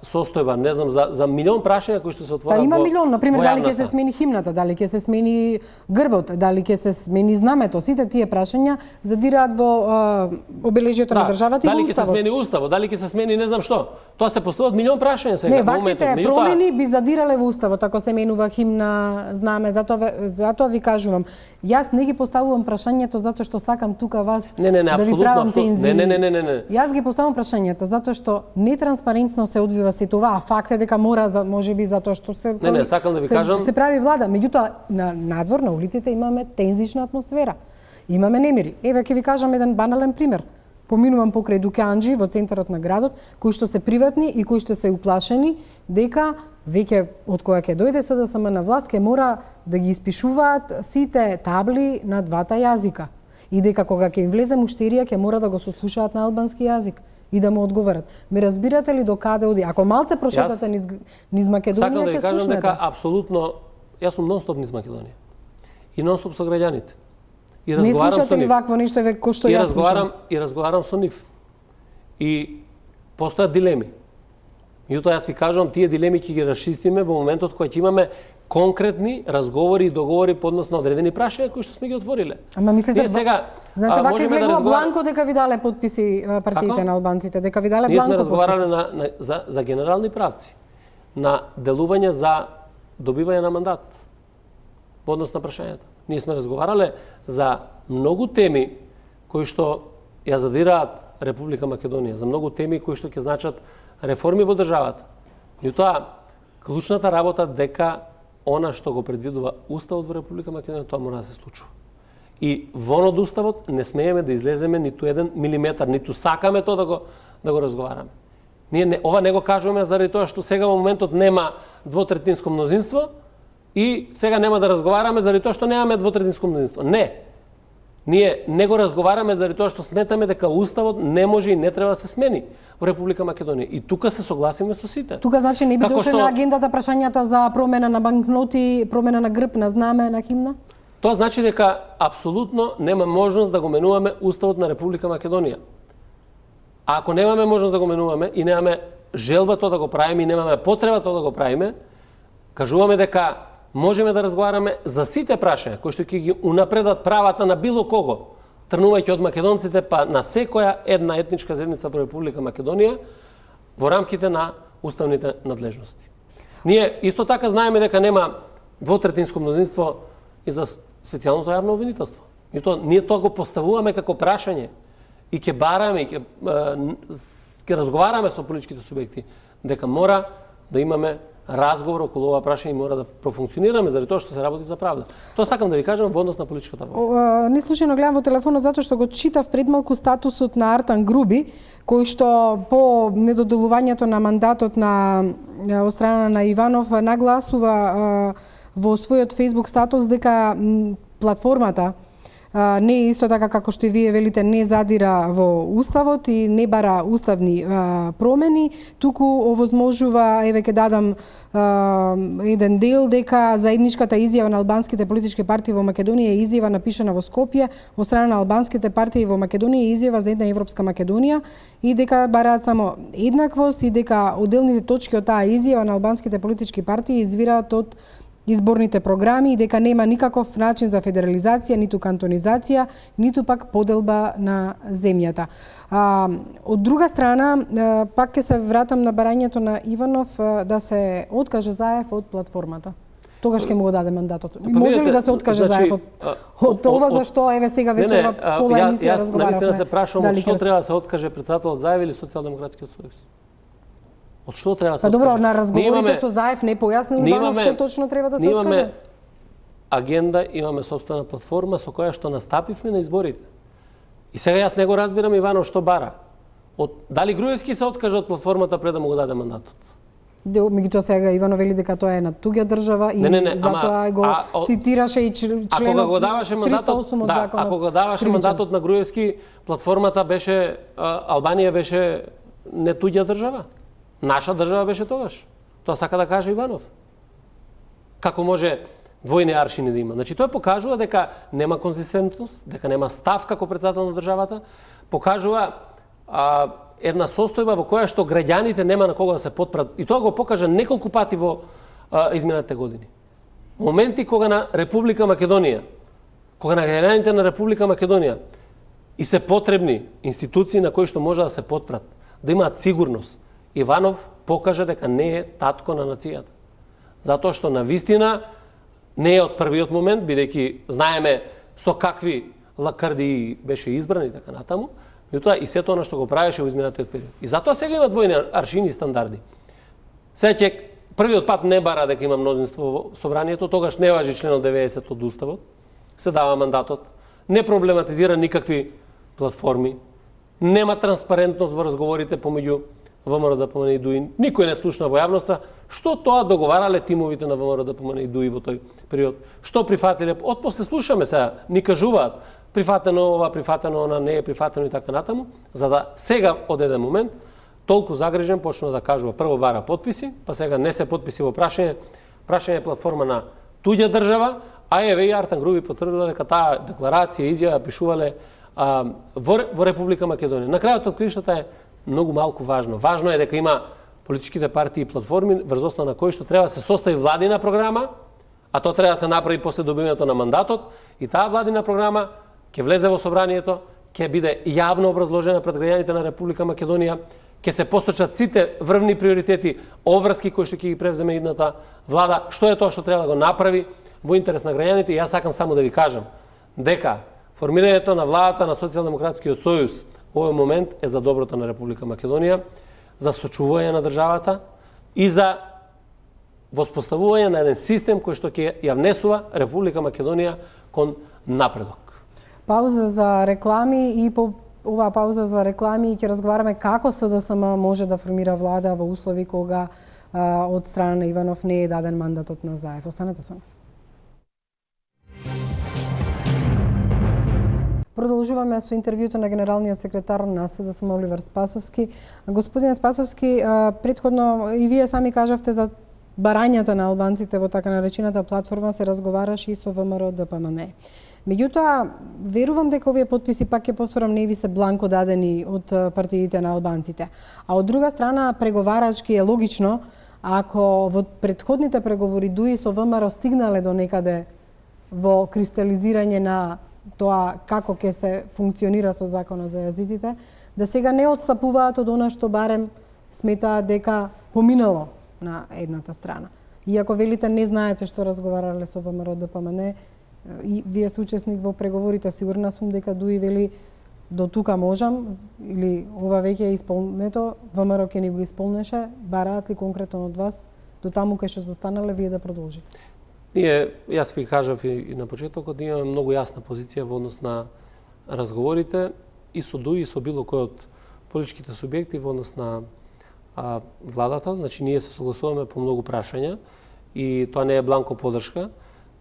состојба, не знам, за милион прашања кои што се отворат во има милион, например, дали ќе се смени химната, дали ќе се смени грбот, дали ќе се смени знамето, сите тие прашања задираат во обележјето на државата и во уставот. Дали ќе се смени уставот, дали ќе се смени не знам што. Тоа се поставуваат милион прашања сега во моментот. Не, ваквите промени би задирале во уставот ако се менува химна, знаме, затоа ви кажувам. Јас не ги поставувам прашањето затоа што сакам тука вас да ви правам тензии. Не. Јас ги поставувам прашањата затоа што нетранспарентно се одвива сето ова, а факт е дека мора можеби затоа што се сакам да ви кажам, се прави влада, меѓутоа на надвор на улиците имаме тензична атмосфера. Имаме немири. Еве ќе ви кажам еден банален пример. поминувам покрај дуќанџи во центарот на градот, кои што се приватни и кои што се уплашени дека веќе од кога ќе дојде СДСМ на власт ќе мора да ги испишуваат сите табли на двата јазика и дека кога ќе им влезе муштерија ќе мора да го сослушаат на албански јазик и да му одговарат. Ме разбирате ли до каде оди? Ако малце прошетате низ Македонија, сакам да ќе ви кажам слушнете. дека апсолутно јас сум нонстоп низ Македонија. И нонстоп со граѓаните. И Не разговарам слушате со ли нив. вакво нешто еве кој што јас слушам? И разговарам со нив. И постојат дилеми. Меѓутоа јас ви кажувам, тие дилеми ќе ги расчистиме во моментот кога ќе имаме конкретни разговори и договори по однос на одредени прашања кои што сме ги отвориле. Ама мислите, Ние сега знаете, вака можеме излегува разговараме. бланко дека ви дале подписи партиите Како? на албанците, дека ви дале Ние бланко сме разговарале подписи. за генерални правци, на делување за добивање на мандат во однос на прашањата. Ние сме разговарале за многу теми кои што ја задираат Република Македонија, за многу теми кои што ќе значат реформи во државата. Меѓутоа, клучната работа дека она што го предвидува Уставот во Република Македонија, тоа мора да се случува. И вон од Уставот не смееме да излеземе ниту еден милиметар, ниту сакаме тоа да го разговараме. Ние ова не го кажуваме заради тоа што сега во моментот нема двотретинско мнозинство и сега нема да разговараме заради тоа што немаме двотретинско мнозинство. Не. Ние не го разговараме заради тоа што сметаме дека Уставот не може и не треба да се смени во Република Македонија. И тука се согласиме со сите. Тука значи не би Како дошле што- на агендата прашањата за промена на банкноти, промена на грб, на знаме, на химна? Тоа значи дека апсолутно нема можност да го менуваме Уставот на Република Македонија. А ако немаме можност да го менуваме и немаме желба тоа да го правиме и немаме потреба тоа да го правиме, кажуваме дека можеме да разговараме за сите прашања кои што ќе ги унапредат правата на било кого, тргнувајќи од македонците па на секоја една етничка заедница во Република Македонија во рамките на уставните надлежности. Ние исто така знаеме дека нема двотретинско мнозинство и за специјалното јавно обвинителство. И ние тоа го поставуваме како прашање и ќе бараме и ќе разговараме со политичките субјекти дека мора да имаме разговор околу ова прашање и мора да профункционираме заради тоа што се работи за правда. Тоа сакам да ви кажам во однос на политичката воля. Не случајно гледам во телефонот затоа што го читав предмалку статусот на Артан Груби, кој што по недоделувањето на мандатот од страна на Иванов нагласува во својот Facebook статус дека платформата не е исто така како што и вие велите, не задира во Уставот и не бара уставни промени, туку овозможува, еве ќе дадам еден дел, дека заедничката изјава на албанските политички партии во Македонија е изјава напишана во Скопје од страна на албанските партии во Македонија и изјава за една европска Македонија и дека бараат само еднаквост и дека отделните точки од таа изјава на албанските политички партии извираат од изборните програми и дека нема никаков начин за федерализација, ниту кантонизација, ниту пак поделба на земјата. Од друга страна, пак ќе се вратам на барањето на Иванов да се откаже Заев од платформата. Тогаш ќе му го даде мандатот. Може ли да се откаже Заев од това зашто еве сега вечерва пола емисија разговаравме? Јас навистина се прашувам од што ќе треба да се откаже претседателот Заев или Социјалдемократскиот сојуз? Од што треба да се Па добро, откаже? на разговорите со Заев не појаснил Иванов што точно треба да се откаже? Имаме агенда, имаме собствена платформа со која што настапивме на изборите. И сега јас не го разбирам Иванов што бара. Дали Груевски се откаже од платформата пред да му го даде мандатот? Меѓутоа сега Иванов вели дека тоа е на туѓа држава и затоа го цитираше и членот 308 од законот. Ако го даваше мандатот на Груевски, платформата беше Албанија беше не туѓа држава. Наша држава беше тогаш. Тоа сака да каже Иванов. Како може двојни аршини да има? Значи тоа покажува дека нема конзистентност, дека нема став како претседател на државата, покажува една состојба во која што граѓаните нема на кого да се потпрат. И тоа го покажа неколку пати во изминатите години. Моменти кога на Република Македонија, кога на граѓаните на Република Македонија и се потребни институции на кои што може да се потпрат, да имаат сигурност, Иванов покажа дека не е татко на нацијата. Затоа што на вистина не е од првиот момент, бидејќи знаеме со какви лакрди беше избран и така натаму, меѓутоа и сето она што го правеше во изминатиот период. И затоа сега има двојни аршини и стандарди. Сега првиот пат не бара дека има мнозинство во собранието, тогаш не важи членот 90 од Уставот, се дава мандатот, не проблематизира никакви платформи, Нема транспарентност во разговорите помеѓу ВМРО ДПМН и ДУИ. Никој не слушна во јавноста што тоа договарале тимовите на ВМРО ДПМН и ДУИ во тој период. Што прифатиле? Отпосле слушаме сега, ни кажуваат прифатено ова, прифатено она, не е прифатено и така натаму, за да сега од еден момент толку загрижен почна да кажува прво бара подписи, па сега не се подписи во прашање платформа на туѓа држава, а еве и Артан Груби потврдила дека таа декларација изјава пишувале во Република Македонија. На крајот од краиштата е многу малку важно. Важно е дека има политичките партии и платформи врз основа на кои што треба да се состави владина програма, а тоа треба да се направи после добивањето на мандатот, и таа владина програма ќе влезе во собранието, ќе биде јавно образложена пред граѓаните на Република Македонија, ќе се посочат сите врвни приоритети, обврски кои што ќе ги превземе идната влада, што е тоа што треба да го направи во интерес на граѓаните. И јас сакам само да ви кажам дека формирањето на владата на Социјалдемократскиот сојуз во овој момент е за доброто на Република Македонија, за сочувување на државата и за воспоставување на еден систем кој што ќе ја внесува Република Македонија кон напредок. Пауза за реклами, и по оваа пауза за реклами ќе разговараме како СДСМ може да формира влада во услови кога од страна на Иванов не е даден мандатот на Заев. Останете со нас. Продолжуваме со интервјуто на генералниот секретар на СДСМ Оливер Спасовски. Господине Спасовски, претходно и вие сами кажавте за барањата на албанците во така наречената платформа, се разговараше и со ВМРО ДПМН. Меѓутоа, верувам дека овие подписи, пак ќе повторам, не ви се бланко дадени од партиите на албанците. А од друга страна, преговарачки е логично, ако во претходните преговори ДУИ со ВМРО стигнале до некаде во кристализирање на тоа како ќе се функционира со законот за јазиците, да сега не отстапуваат од она што барем сметаат дека поминало на едната страна. Иако велите не знаете што разговарале со ВМРО ДПМН, и вие сте учесник во преговорите, сигурна сум дека ДУИ вели до тука можам, или ова веќе е исполнето, ВМРО ќе ни го исполнеше, бараат ли конкретно од вас до таму кај што застанале вие да продолжите? Јас ви кажав и на почетокот, имаме многу јасна позиција во однос на разговорите и со ДУИ и со било кој од политичките субјекти во однос на владата. Значи, ние се согласуваме по многу прашања и тоа не е бланко подршка,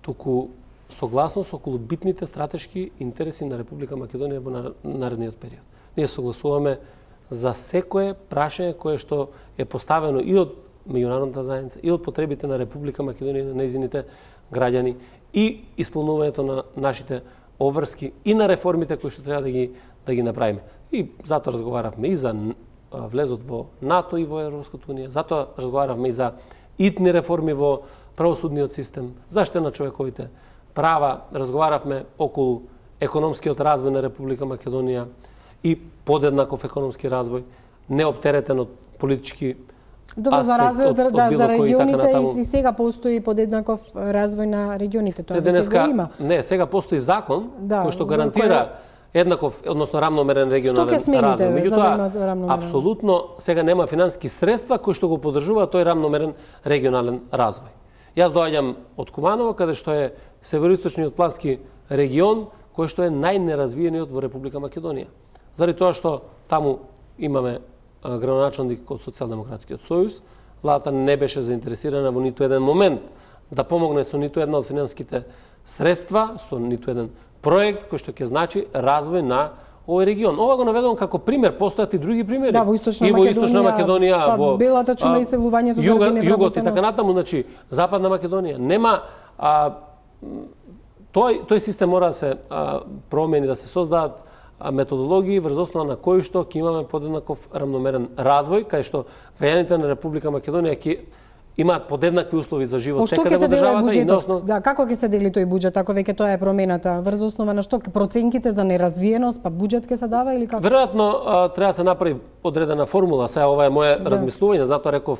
туку согласност околу битните стратешки интереси на Република Македонија во наредниот период. Ние согласуваме за секое прашање кое што е поставено и од меѓународната заедница, и од потребите на Република Македонија и на нејзините граѓани, и исполнувањето на нашите обврски и на реформите кои што треба да ги направиме. И затоа разговаравме и за влезот во НАТО и во Европската унија, затоа разговаравме и за итни реформи во правосудниот систем, заштита на човековите права, разговаравме околу економскиот развој на Република Македонија и подеднаков економски развој, неоптеретен од политички Добро, за развој за регионите и сега постои подеднаков развој на регионите, тоа веќе го има. Не, сега постои закон кој што гарантира еднаков, односно рамномерен регионален развој. Меѓутоа, апсолутно сега нема финансиски средства кои што го поддржуваат тој рамномерен регионален развој. Јас доаѓам од Куманово, каде што е североисточниот плански регион, кој што е најнеразвиениот во Република Македонија. Заради тоа што таму имаме градоначалник од Социјалдемократскиот сојуз, владата не беше заинтересирана во ниту еден момент да помогне со ниту една од финансиските средства, со ниту еден проект кој што ќе значи развој на овој регион. Ова го наведувам како пример, постојат и други примери. Да, во Источна Македонија, во белата чума и селувањето заради југот и така натаму, значи Западна Македонија нема тој систем мора да се промени, да се создадат методологии врз основа на кои што ќе имаме подеднаков рамномерен развој, кај што граѓаните на Република Македонија ќе имаат подеднакви услови за живот секаде во државата и основ... Да, како ќе се дели тој буџет ако веќе тоа е промената? Врз основа на што? Проценките за неразвиеност, па буџет ќе се дава или како? Веројатно треба да се направи одредена формула. Сега ова е мое размислување, затоа реков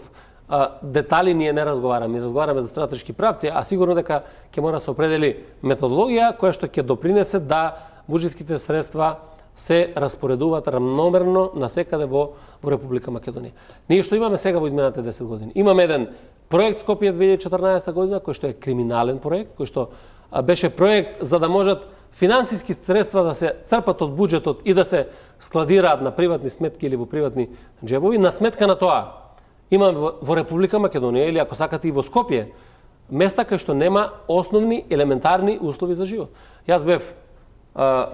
детали ние не разговараме, разговараме за стратешки правци, а сигурно дека ќе мора да се определи методологија која што ќе допринесе да буџетските средства се распоредуваат рамномерно насекаде во Република Македонија. Ние што имаме сега во изминалите 10 години? Имаме еден проект Скопје 2014 година, кој што е криминален проект, кој што беше проект за да можат финансиски средства да се црпат од буџетот и да се складираат на приватни сметки или во приватни джебови, на сметка на тоа има во Република Македонија или ако сакате и во Скопје места кај што нема основни елементарни услови за живот. Јас бев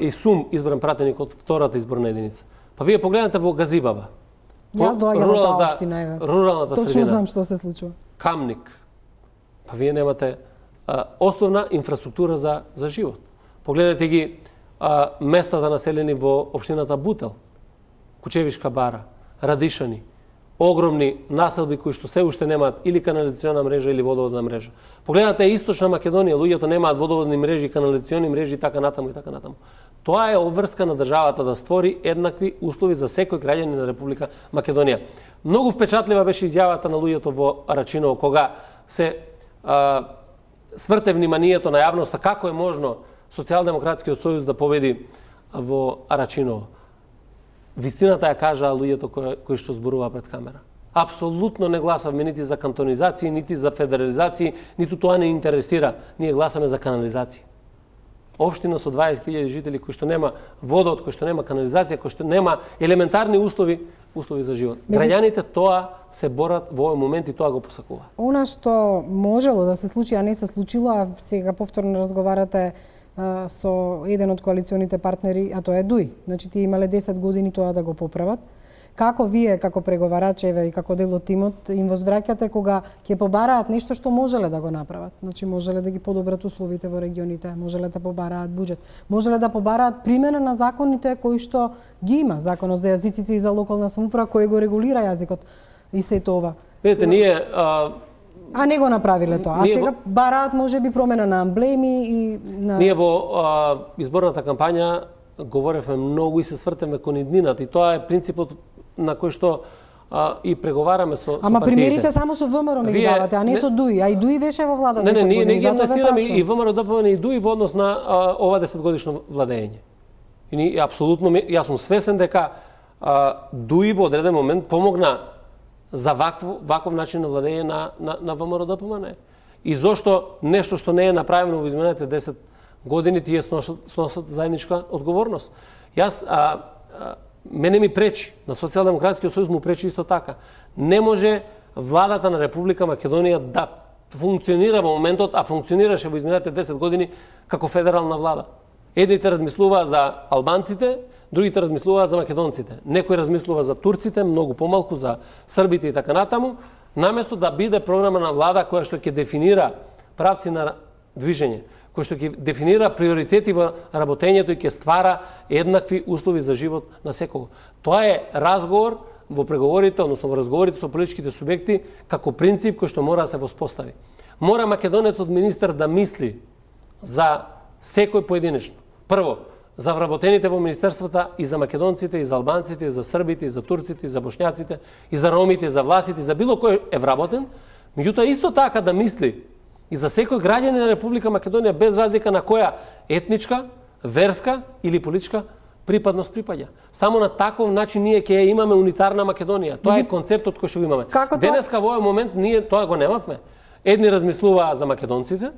и сум избран пратеник од втората изборна единица. Па вие погледнете во Газибаба. Јас доаѓам од таа општина. Руралната средина. Точно знам што се случува. Камник. Па вие немате основна инфраструктура за живот. Погледнете ги местата населени во општината Бутел, Кучевишка бара, Радишани, огромни населби кои што се уште немаат или канализациона мрежа или водоводна мрежа. Погледнете Источна Македонија, луѓето немаат водоводни мрежи, канализациони мрежи и така натаму и така натаму. Тоа е обврска на државата да створи еднакви услови за секој граѓанин на Република Македонија. Многу впечатлива беше изјавата на луѓето во Арачиново кога се сврте вниманието на јавноста како е можно Социјалдемократскиот сојуз да победи во Арачиново. Вистината ја кажаа луѓето кои што зборуваа пред камера. Апсолутно не гласавме нити за кантонизација, нити за федерализација, ниту тоа не интересира. Ние гласаме за канализација. Општина со 20.000 жители кои што нема водот, кои што нема канализација, кои што нема елементарни услови за живот. Граѓаните тоа се борат во овој момент и тоа го посакува. Она што можело да се случи, а не се случило, а сега повторно разговарате со еден од коалиционите партнери, а тоа е ДУИ. Значи, тие имале 10 години тоа да го поправат. Како вие, како преговарачеве и како дел од тимот, им возвраќате кога ќе побараат нешто што можеле да го направат? Значи, можеле да ги подобрат условите во регионите, можеле да побараат буџет, можеле да побараат примена на законите кои што ги има. Законот за јазиците и за локална самоуправа кој го регулира јазикот и се тоа. Видете, ние А не го направиле тоа. А сега бараат можеби промена на амблеми и на... Ние во изборната кампања говоревме многу и се свртеме кон иднината и тоа е принципот на кој што и преговараме со партиите. Ама примерите само со ВМРО ми ги давате, а не со ДУИ, а и ДУИ беше во влада 10 години. Не, ние ги амнестираме и ВМРО, ДПМН и ДУИ во однос на ова 10 годишно владење. И ние апсолутно, јас сум свесен дека ДУИ во одреден момент помогна за ваков начин на владење на ВМРО ДПМН. И зошто нешто што не е направено во изминатите 10 години тие сносат заедничка одговорност. Јас мене ми пречи, на Социјалдемократскиот сојуз му пречи исто така. Не може владата на Република Македонија да функционира во моментот, а функционираше во изминатите 10 години како федерална влада. Едните размислуваа за албанците, другите размислуваа за македонците. Некој размислува за турците, многу помалку за србите и така натаму, наместо да биде програма на влада која што ќе дефинира правци на движење, кој што ќе дефинира приоритети во работењето и ќе ствара еднакви услови за живот на секого. Тоа е разговор во преговорите, односно во разговорите со политичките субјекти, како принцип кој што мора да се воспостави. Мора македонецот министер да мисли за секој поединечно. Прво, за вработените во министерствата и за македонците, и за албанците, и за србите, и за турците, и за бошњаците, и за ромите, и за власите, и за било кој е вработен, меѓутоа исто така да мисли и за секој граѓанин на Република Македонија без разлика на која етничка, верска или политичка припадност припаѓа. Само на таков начин ние ќе имаме унитарна Македонија. Тоа е концептот кој што го имаме. Денеска во овој момент ние тоа го немавме. Едни размислуваат за македонците,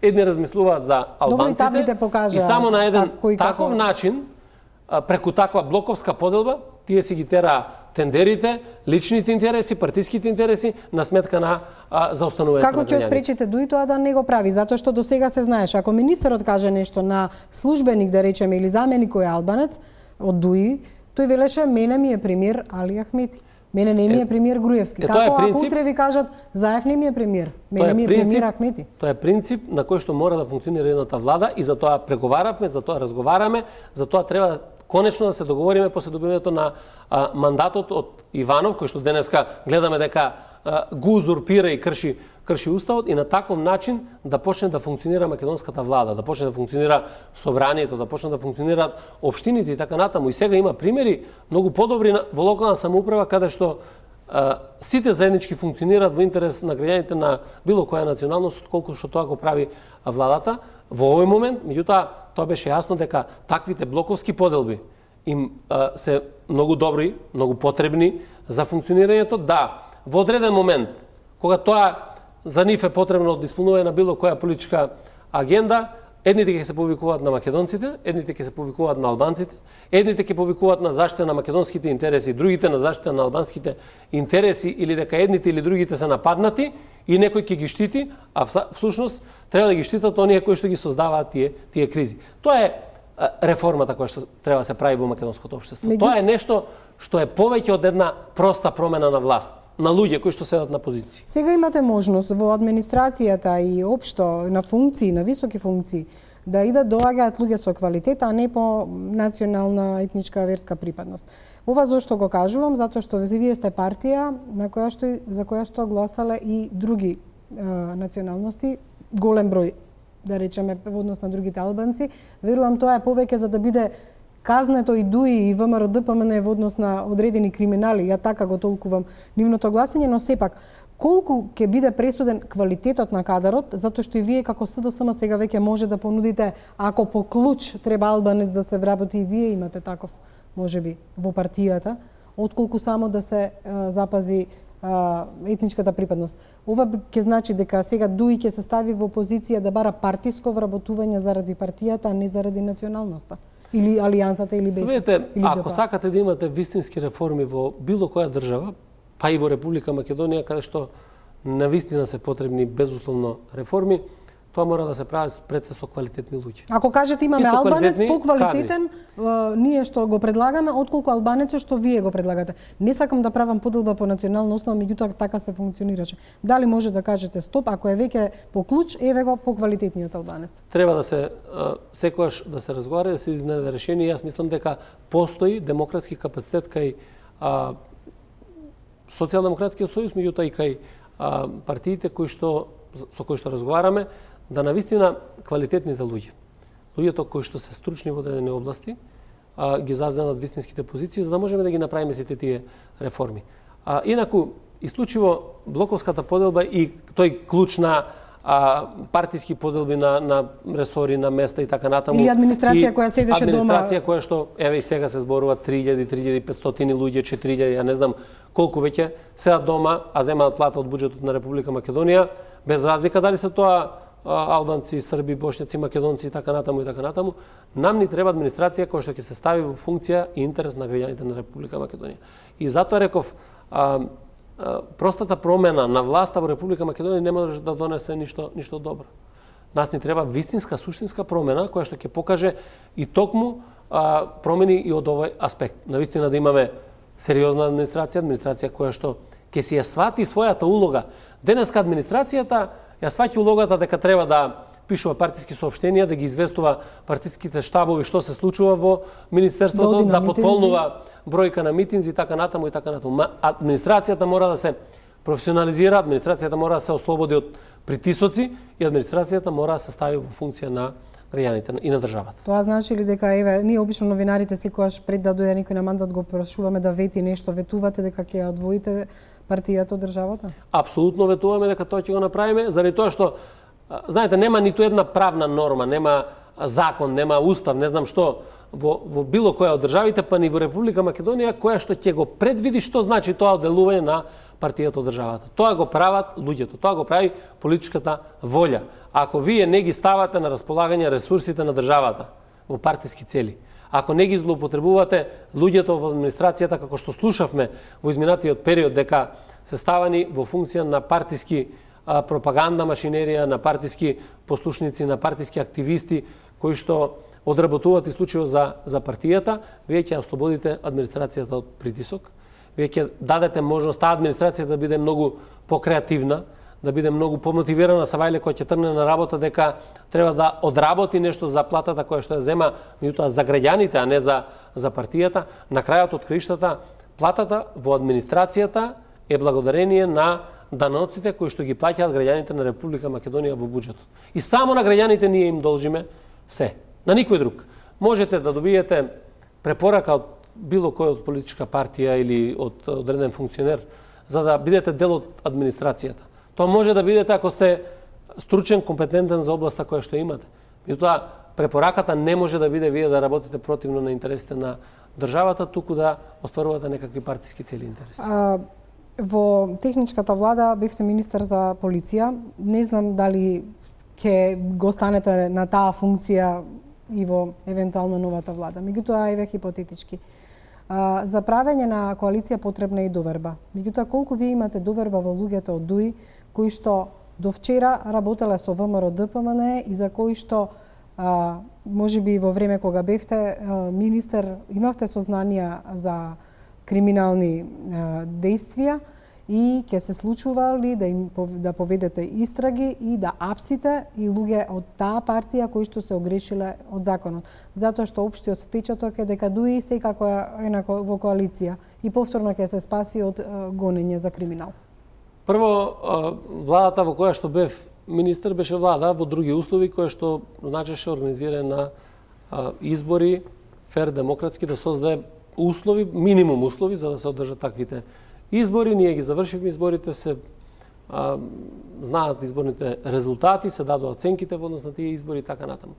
едни размислуваат за албанците и само на еден таков начин, преку таква блоковска поделба, тие си ги тера тендерите, личните интереси, партиските интереси на сметка на заостанувањето на граѓаните. Како ќе спречите ДУИ тоа да не го прави? Затоа што до сега се знаеш, ако министерот каже нешто на службеник, да речеме, или заменик кој е албанец од ДУИ, тој велеше мене ми е премиер Али Ахмети. Мене не ми е премиер Груевски. Како ако утре ви кажат Заев не ми е премиер, мене ми е премиер Ахмети. Тоа е принцип на кој што мора да функционира едната влада и за тоа преговаравме, за тоа разговараме, за тоа треба конечно да се договориме после добивањето на мандатот од Иванов, кој што денеска гледаме дека го узурпира и крши уставот и на таков начин да почне да функционира македонската влада, да почне да функционира собранието, да почне да функционираат општините и така натаму. И сега има примери многу подобри во локална самоуправа каде што сите заеднички функционираат во интерес на граѓаните на било која националност, отколку што тоа го прави владата во овој момент. Меѓутоа, тоа беше јасно дека таквите блоковски поделби им се многу добри, многу потребни за функционирањето. Да, во одреден момент, кога тоа за нив е потребно да исполнување на било која политичка агенда, едните ќе се повикуваат на македонците, едните ќе се повикуваат на албанците, едните ќе повикуваат на заштита на македонските интереси, другите на заштита на албанските интереси, или дека едните или другите се нападнати и некој ќе ги штити, а всушност треба да ги штитат оние кои што ги создаваат тие кризи. Тоа е реформата која што треба да се прави во македонското општество. Тоа е нешто што е повеќе од една проста промена на власт, на луѓе кои што седат на позиции. Сега имате можност во администрацијата и општо на функции, на високи функции, да доаѓаат луѓе со квалитет, а не по национална, етничка, верска припадност. Ова зошто го кажувам? Затоа што вие сте партија за која што гласале и други националности, голем број, да речеме, во однос на другите албанци. Верувам тоа е повеќе за да биде казнето и ДУИ и ВМРО ДПМН во однос на одредени криминали. Ја така го толкувам нивното гласање, но сепак колку ќе биде пресуден квалитетот на кадарот, затоа што и вие како СДСМ сега веќе може да понудите, ако по клуч треба албанец да се вработи, и вие имате таков, можеби, во партијата, отколку само да се запази етничката припадност. Ова ќе значи дека сега ДУИ ќе се стави во позиција да бара партиско вработување заради партијата, а не заради националноста. Или алијансата, или БЕС. Видете, ако сакате да имате вистински реформи во било која држава, па и во Република Македонија, каде што навистина се потребни безусловно реформи, тоа мора да се прави пред се со квалитетни луѓе. Ако кажете имаме албанец поквалитетен, ние што го предлагаме, отколку албанецот што вие го предлагате. Не сакам да правам поделба по национална основа, меѓутоа така се функционираше. Дали може да кажете стоп, ако е веќе по клуч, еве го поквалитетниот албанец? Треба да се секогаш да се разговара, да се изнајде решение. Јас мислам дека постои демократски капацитет кај Социјалдемократскиот сојуз, меѓутоа и кај партиите со кои што разговараме, да навистина квалитетните луѓето кои што се стручни во одредени области, ги заземат вистинските позиции, за да можеме да ги направиме сите тие реформи. Инаку, исклучиво блоковската поделба и тој клуч на партиски поделби на ресори, на места и така натаму. Или администрација која седеше дома. Администрација која што, еве и сега се зборува 3000, 3500 луѓе, 4000, ја не знам колку веќе седат дома, а земаат плата од буџетот на Република Македонија, без разлика дали се тоа албанци, срби, бошњаци, македонци и така натаму. Нам ни треба администрација која што ќе се стави во функција и интерес на граѓаните на Република Македонија. И затоа реков, простата промена на власта во Република Македонија не може да донесе ништо добро. Нас ни треба вистинска, суштинска промена која што ќе покаже и токму промени и од овој аспект. Навистина да имаме сериозна администрација која што ќе си ја свати својата улога. Денеска администрацијата ја сваќа улогата дека треба да пишува партиски соопштенија, да ги известува партиските штабови што се случува во министерството, да потполнува бројка на митинзи и така натаму. Администрацијата мора да се професионализира, администрацијата мора да се ослободи од притисоци и администрацијата мора да се стави во функција на граѓаните и на државата. Тоа значи ли дека ние обично новинарите секогаш пред да дојде некој на мандат го прашуваме да вети нешто, ветувате дека ќе одвоите партијата од државата? Апсолутно ветуваме дека тоа ќе го направиме, заради тоа што знаете, нема ниту една правна норма, нема закон, нема устав, не знам што во било која од државите, па ни во Република Македонија, која што ќе го предвиди што значи тоа делување на партијата од државата. Тоа го прават луѓето, тоа го прави политичката волја. Ако вие не ги ставате на располагање ресурсите на државата во партиски цели, ако не ги злоупотребувате луѓето во администрацијата, како што слушавме во изминатиот период, дека се ставани во функција на партиски пропаганда машинерија, на партиски послушници, на партиски активисти, кои што одработуваат исклучиво за партијата, вие ќе ослободите администрацијата од притисок, вие ќе дадете можност таа администрација да биде многу покреативна, да биде многу помотивирана Савајле кој ќе тргне на работа дека треба да одработи нешто за платата која што ја зема, меѓутоа за граѓаните, а не за партијата. На крајот од краиштата, платата во администрацијата е благодарение на даноците кои што ги плаќаат граѓаните на Република Македонија во буџетот. И само на граѓаните ние им должиме се, на никој друг. Можете да добиете препорака од било кој од политичка партија или од одреден функционер за да бидете дел од администрацијата. Тоа може да бидете ако сте стручен, компетентен за областа која што имате. Меѓутоа, препораката не може да биде вие да работите противно на интересите на државата, туку да остварувате некакви партиски цели интереси. Во техничката влада бевте министер за полиција. Не знам дали ќе го станете на таа функција и во евентуално новата влада. Меѓутоа, еве хипотетички. За правење на коалиција потребна е и доверба. Меѓутоа, колку вие имате доверба во луѓето од ДУИ кои што до вчера работеле со ВМРО ДПМН и за кои што можеби во време кога бевте министер имавте сознанија за криминални действија и ќе се случува ли да поведете истраги и да апсите и луѓе од таа партија кои што се огрешиле од законот. Затоа што општиот впечаток е дека ДУИ секако е во коалиција и повторно ќе се спаси од гонење за криминал. Прво, владата во која што бев министер беше влада во други услови која што значеше организирање на избори фер, демократски, да создаде услови, минимум услови за да се одржат таквите избори. Ние ги завршивме изборите, се знаат изборните резултати, се дадоа оценките во однос на тие избори и така натаму.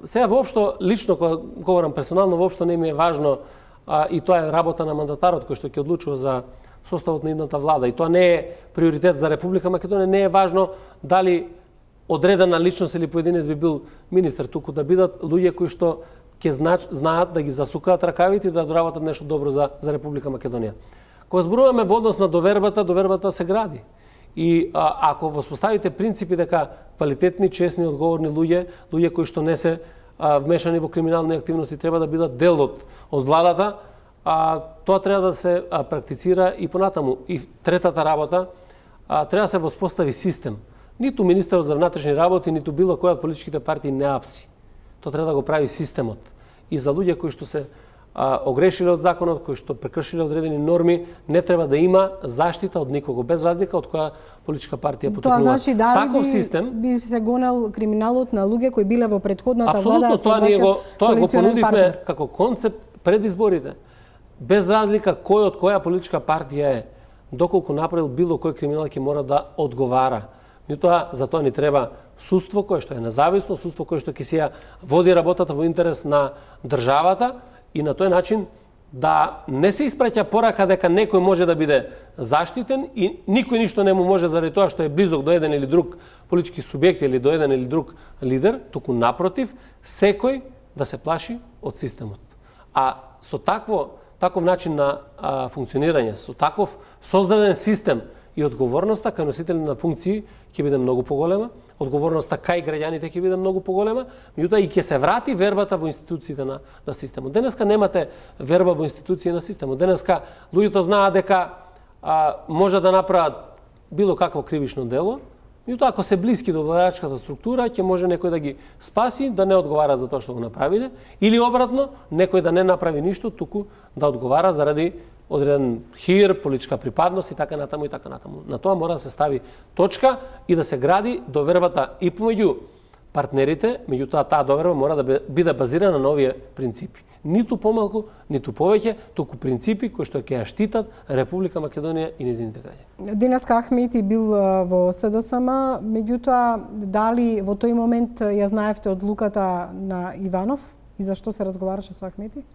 Сега воопшто, лично, кога говорам персонално, воопшто не ми е важно и тоа е работа на мандатарот кој што ќе одлучува за составот на идната влада. И тоа не е приоритет за Република Македонија, не е важно дали одредена личност или поединец би бил министер, туку да бидат луѓе кои што ќе знаат да ги засукаат ракавите и да доработат нешто добро за Република Македонија. Кога зборуваме во однос на довербата се гради. И ако воспоставите принципи дека квалитетни, честни, одговорни луѓе кои што не се вмешани во криминални активности треба да бидат дел од владата, тоа треба да се практицира и понатаму. И третата работа, треба да се воспостави систем. Ниту министерот за внатрешни работи, ниту било која од политичките партии не апси. Тоа треба да го прави системот. И за луѓе кои што се огрешиле од законот, кои што прекршиле одредени норми, не треба да има заштита од никого, без разлика од која политичка партија потекнува. Тоа значи таков систем би се гонел криминалот на луѓе кои биле во претходната влада. Апсолутно, тоа го понудивме како концепт пред изборите. Без разлика кој од која политичка партија е, доколку направил било кој криминал ќе мора да одговара. Меѓутоа, за тоа ни треба судство кое што е независно, судство кое што ќе си води работата во интерес на државата и на тој начин да не се испраќа порака дека некој може да биде заштитен и никој ништо не му може заради тоа што е близок до еден или друг политички субјект или до еден или друг лидер, туку напротив, секој да се плаши од системот. А со таков начин на функционирање, со таков создаден систем и одговорноста кај носители на функции ќе биде многу поголема, одговорноста кај граѓаните ќе биде многу поголема, меѓутоа и ќе се врати вербата во институциите на системот. Денеска немате верба во институции на системот. Денеска луѓето знаат дека може да направат било какво кривично дело, меѓутоа ако се блиски до владачката структура, ќе може некој да ги спаси, да не одговара за тоа што го направиле, или обратно, некој да не направи ништо, туку да одговара заради одреден хир, политичка припадност и така натаму и така натаму. На тоа мора да се стави точка и да се гради довербата и помеѓу партнерите, меѓутоа таа доверба мора да биде базирана на овие принципи. Ниту помалку, ниту повеќе, туку принципи кои што ќе ја штитат Република Македонија и нејзините граѓани. Денеска Ахмети бил во СДСМ, меѓутоа дали во тој момент ја знаевте одлуката на Иванов и зашто се разговараше со Ахмети?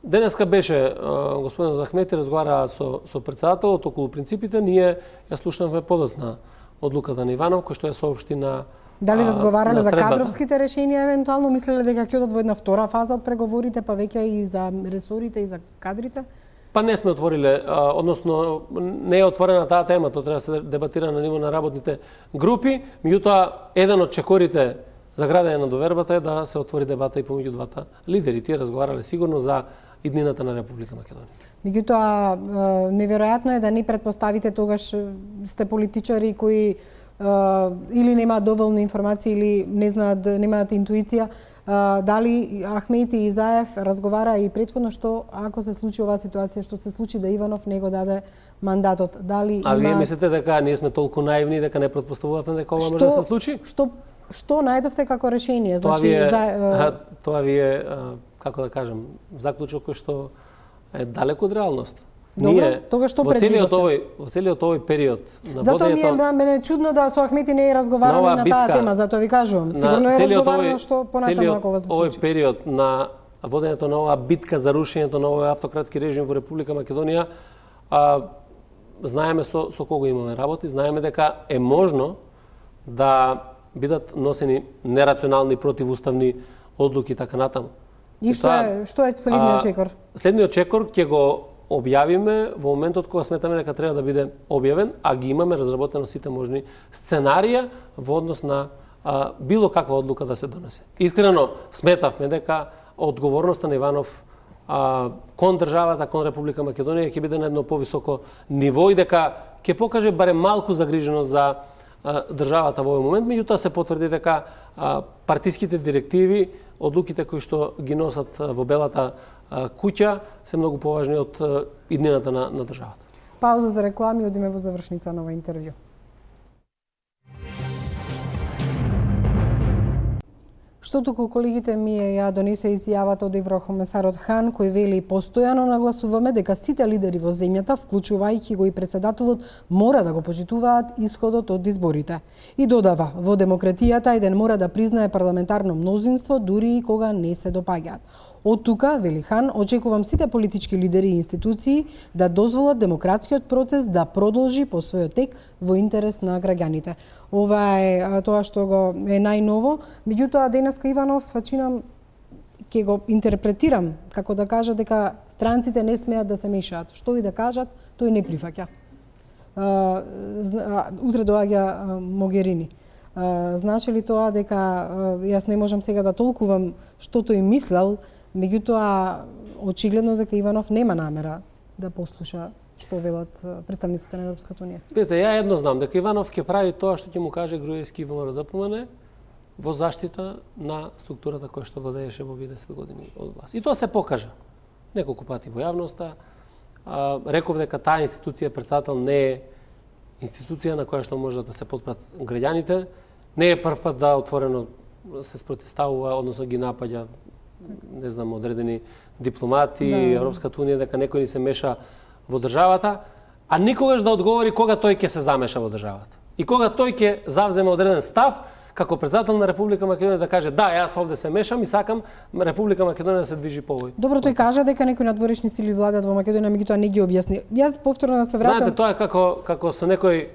Денеска беше господинот Ахмети разговара со претседателот околу принципите, ние ја слушнавме подоцна одлуката на Иванов кој што ја соопшти на дали разговарале за кадровските решенија евентуално, мислеле дека ќе одат во една втора фаза од преговорите, па веќе и за ресорите и за кадрите? Па не сме отвориле, односно не е отворена таа тема, тоа треба да се дебатира на ниво на работните групи, меѓутоа еден од чекорите за градење на довербата е да се отвори дебата и помеѓу двата лидери. Тие разговарале сигурно за иднината на Република Македонија. Меѓутоа, неверојатно е да не претпоставите тогаш сте политичари кои или немаат доволно информации или не знаат, немаат интуиција, дали Ахмети и Заев разговара и претходно што ако се случи оваа ситуација што се случи да Иванов не го даде мандатот, дали вие мислите дека ние сме толку наивни дека не претпоставувате дека ова може да се случи? Што најдовте како решение? Тоа ви е како да кажам, заклучок кој што е далеко од реалност. Добро, тога што предвидовте? Во целиот овој период на затоа мене е чудно да со Ахмети не е разговарале на таа тема, затоа ви кажувам. Сигурно е разговарано што понатаму ако вас се случи. Овој период на водењето на оваа битка за рушењето на овој автократски режим во Република Македонија, знаеме со кого имаме работи, знаеме дека е можно да бидат носени нерационални противуставни одлуки така натаму. И што е следниот чекор? Следниот чекор ќе го објавиме во моментот кога сметаме дека треба да биде објавен, а ги имаме разработено сите можни сценарија во однос на било каква одлука да се донесе. Искрено сметавме дека одговорноста на Иванов кон државата, кон Република Македонија ќе биде на едно повисоко ниво и дека ќе покаже барем малку загриженост за државата во овој момент, меѓутоа се потврди дека партиските директиви, одлуките кои што ги носат во Белата куќа се многу поважни од иднината на државата. Пауза за реклами, одиме во завршница на ова интервју. Што туку колегите ми ја донесе изјавата од еврокомесарот Хан, кој вели постојано нагласуваме дека сите лидери во земјата, вклучувајќи го и председателот, мора да го почитуваат исходот од изборите. И додава, во демократијата еден мора да признае парламентарно мнозинство дури и кога не се допаѓаат. Од тука, вели Хан, очекувам сите политички лидери и институции да дозволат демократскиот процес да продолжи по својот тек во интерес на граѓаните. Ова е тоа што го е најново, меѓутоа денеска Иванов чинам ќе го интерпретирам како да кажа дека странците не смеат да се мешаат. Што и да кажат, тој не прифаќа. Утре доаѓа Могерини. Значи ли тоа дека јас не можам сега да толкувам што тој мислел, меѓутоа очигледно дека Иванов нема намера да послуша што велат представниците на Европската унија. Видете, ја едно знам дека Иванов ќе прави тоа што ќе му каже Груевски во МРДПМН во заштита на структурата која што владееше во 10 години од власт. И тоа се покажа неколку пати во јавноста. Реков дека таа институција председател не е институција на која што може да се потпрат граѓаните. Не е прв пат да отворено се спротивставува, односно ги напаѓа, не знам, одредени дипломати, Европската унија, дека некој ни се меша во државата, а никогаш да одговори кога тој ќе се замеша во државата. И кога тој ќе завземе одреден став, како председател на Република Македонија да каже да, јас овде се мешам и сакам Република Македонија да се движи повој. Добро, тој кажа дека некои надворешни сили владеат во Македонија, меѓутоа не ги објасни. Јас повторно да се вратам. Знаете, тоа е како со некој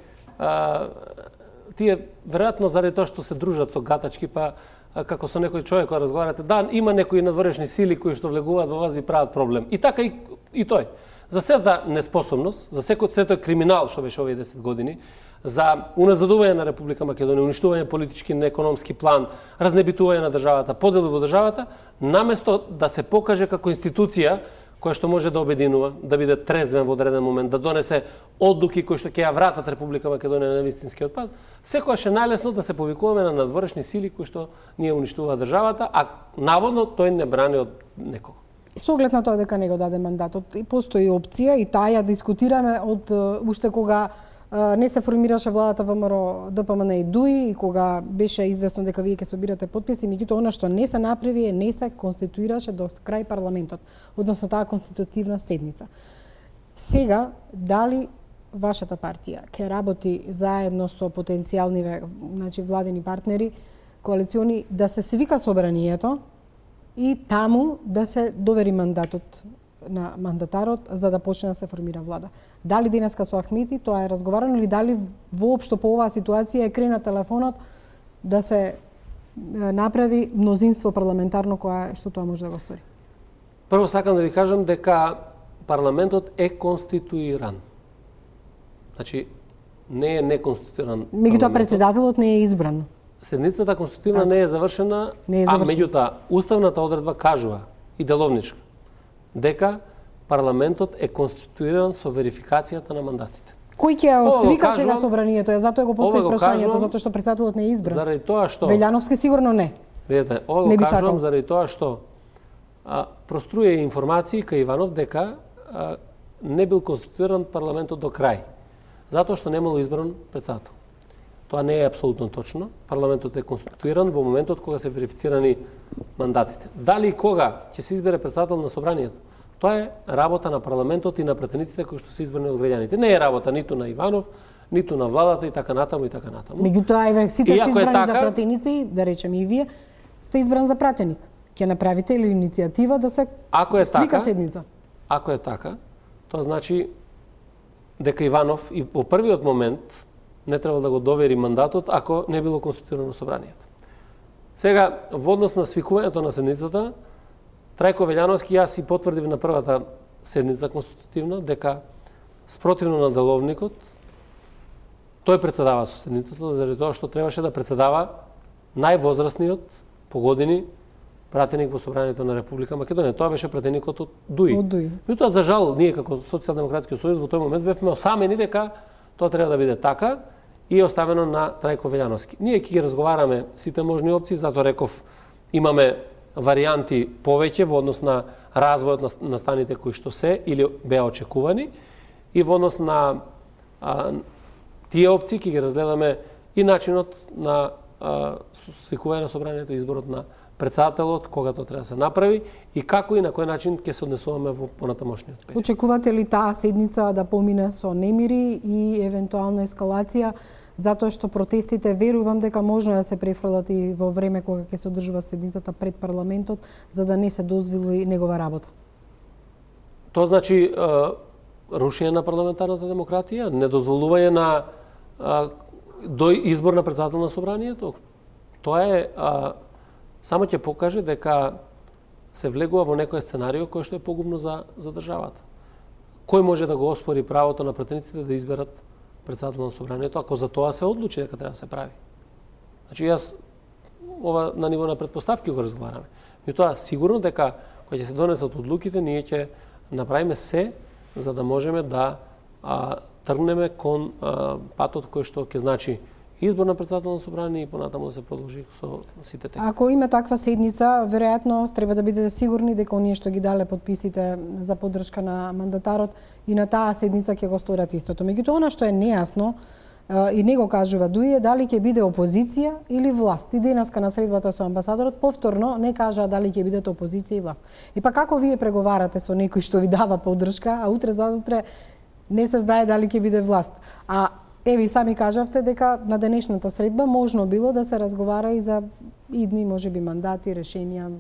тие веројатно заради тоа што се дружат со гатачки, па како со некој човек кој разговарате, да, има некои надворешни сили кои што влегуваат во вас, ви прават проблем. И така и тој. За сета неспособност, за сето криминал што беше овие 10 години, за уназадување на Република Македонија, уништување политички и економски план, разнебитување на државата, подели во државата, наместо да се покаже како институција која што може да обединува, да биде трезвен во одреден момент, да донесе одлуки кои што ќе ја вратат Република Македонија на вистинскиот пат, секогаш е најлесно да се повикуваме на надворешни сили кои што ние уништуваат државата, а наводно тој не брани од некого. Со оглед на тоа дека не го даде мандатот, и постои опција и таа ја дискутираме од уште кога не се формираше владата ВМРО ДПМН и ДУИ и кога беше известно дека вие ќе собирате потписи, меѓутоа она што не се направи е не се конституираше до крај парламентот, односно таа конститутивна седница. Сега, дали вашата партија ќе работи заедно со потенцијални владени партнери, коалициони, да се свика собранието и таму да се довери мандатот на мандатарот за да почне да се формира влада. Дали денеска со Ахмети тоа е разговарано или дали воопшто по оваа ситуација е крена телефонот да се направи мнозинство парламентарно што тоа може да го стори? Прво сакам да ви кажам дека парламентот е конституиран. Значи не е неконституиран. Меѓутоа председателот не е избран. Седницата конституирана не е завршена, а меѓутоа уставната одредба кажува и деловничка дека парламентот е конституиран со верификацијата на мандатите. Кој ќе освика сега собранието? Затоа го постави прашањето, затоа што председателот не е избран. Заради тоа што Велјановски сигурно не. Видете, ова го кажувам заради тоа што проструја информации кај Иванов дека не бил конституиран парламентот до крај, затоа што немало избран председател. Тоа не е апсолутно точно. Парламентот е конституиран во моментот кога се верифицирани мандатите. Дали и кога ќе се избере председател на собранието, тоа е работа на парламентот и на пратениците кои што се избрани од граѓаните. Не е работа ниту на Иванов, ниту на владата и така натаму и така натаму. Меѓутоа, еве сите сте избрани за пратеници, да речеме и вие, сте избран за пратеник. Ќе направите ли иницијатива да се свика седница? Ако е така, тоа значи дека Иванов и во првиот момент не требало да го довери мандатот ако не било конституирано собранието. Сега, во однос на свикувањето на седницата, Трајко Велјановски јас си потврдив на првата седница конститутивна дека спротивно на деловникот тој председава со седницата заради тоа што требаше да председава највозрасниот по години пратеник во Собранието на Република Македонија. Тоа беше пратеникот од ДУИ. Меѓутоа, за жал, ние како Социјалдемократски сојуз во тој момент бевме осамени дека тоа треба да биде така и е оставено на Трајко Велјановски. Ние ќе ги разговараме сите можни опции, затоа реков имаме варијанти повеќе во однос на развојот на станите кои што се или беа очекувани и во однос на тие опции ќе ги разгледаме и начинот на свикување на собранието, изборот на председателот, кога тоа треба да се направи и како и на кој начин ќе се однесуваме во понатамошниот период. Очекувате ли таа седница да помине со немири и евентуална ескалација, затоа што протестите верувам дека можно да се префрлат и во време кога ќе се одржува седницата пред парламентот, за да не се дозволи негова работа? Тоа значи рушење на парламентарната демократија, недозволување на до избор на председател на собранието. Тоа е само ќе покаже дека се влегува во некој сценарио кој што е погубно за државата. Кој може да го оспори правото на пратениците да изберат председател на собранието, ако за тоа се одлучи дека треба да се прави? Значи, јас ова на ниво на предпоставки го разговараме. Меѓутоа, сигурно дека кога ќе се донесат одлуките, ние ќе направиме се за да можеме да тргнеме кон патот кој што ќе значи избор на председател на собрание и понатаму да се продолжи со сите текстови. Ако има таква седница, веројатно треба да бидете сигурни дека оние што ги дале подписите за поддршка на мандатарот и на таа седница ќе го сторат истото. Меѓутоа, она што е нејасно и не го кажува ДУИ е дали ќе биде опозиција или власт. И денеска на средбата со амбасадорот повторно не кажа дали ќе бидете опозиција и власт. И па како вие преговарате со некој што ви дава поддршка, а утре задутре не се знае дали ќе биде власт. А еве сами кажавте дека на денешната средба можно било да се разговара и за идни можеби мандати, решенија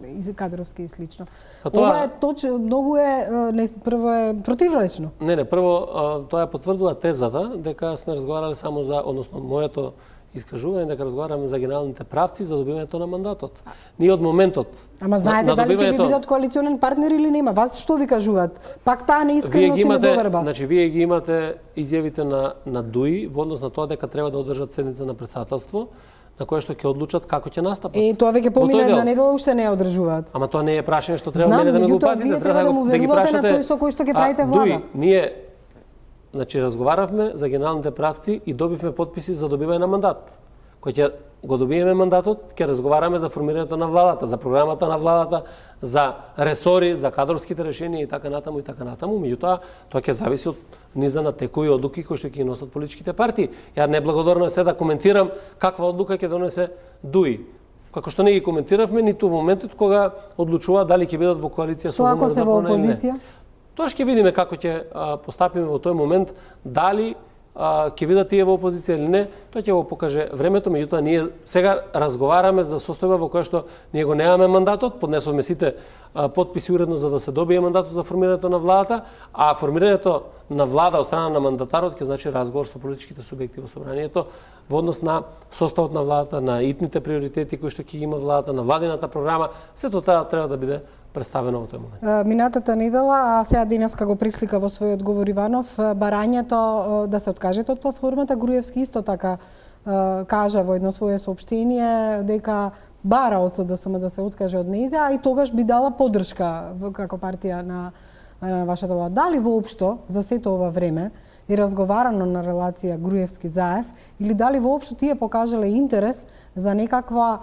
и кадровски и слично. Ова е точно, многу е прво е противречно. Не, прво тоа потврдува тезата дека сме разговарале само за, односно моето искажување дека разговараме за генералните правци за добивањето на мандатот. Ние од моментот Ама знаете дали ќе ви бидат коалиционен партнер или нема? Вас што ви кажуваат? Пак таа неискреност и недоверба. Значи вие ги имате изјавите на ДУИ во однос на тоа дека треба да одржат седница на председателство на кое што ќе одлучат како ќе настапат. Тоа веќе помина една недела уште не ја одржуваат. Ама тоа не е прашање што треба мене да ме го упатите, треба да му верувате на тој со кој што ќе правите влада. ДУИ, ние значи разговаравме за генералните правци и добивме подписи за добивање на мандат. Кој ќе го добиеме мандатот, ќе разговараме за формирањето на владата, за програмата на владата, за ресори, за кадровските решенија и така натаму и така натаму. Меѓутоа, тоа ќе зависи од низа на текови одлуки кои што ќе носат политичките партии. Ја неблагодарно е се да коментирам каква одлука ќе донесе ДУИ. Како што не ги коментиравме ниту во моментот кога одлучува дали ќе бидат во коалиција со ако се во опозиција. Тоа ќе видиме како ќе постапиме во тој момент, дали ќе бидат тие во опозиција или не, тоа ќе го покаже времето, меѓутоа ние сега разговараме за состојба во која што ние го немаме мандатот, поднесовме сите подписи уредно за да се добие мандатот за формирањето на владата, а формирањето на влада од страна на мандатарот ќе значи разговор со политичките субјекти во собранието во однос на составот на владата, на итните приоритети кои што ќе има владата, на владината програма, сето тоа треба да биде представено во тој момент. Минатата недела, а сега денеска го прислика во својот одговор Иванов, барањето да се откажете од платформата. Груевски исто така кажа во едно свое соопштение дека бара од СДСМ да се откаже од нејза, а и тогаш би дала поддршка како партија на вашата влада. Дали воопшто за сето ова време е разговарано на релација Груевски-Заев или дали воопшто тие покажале интерес за некаква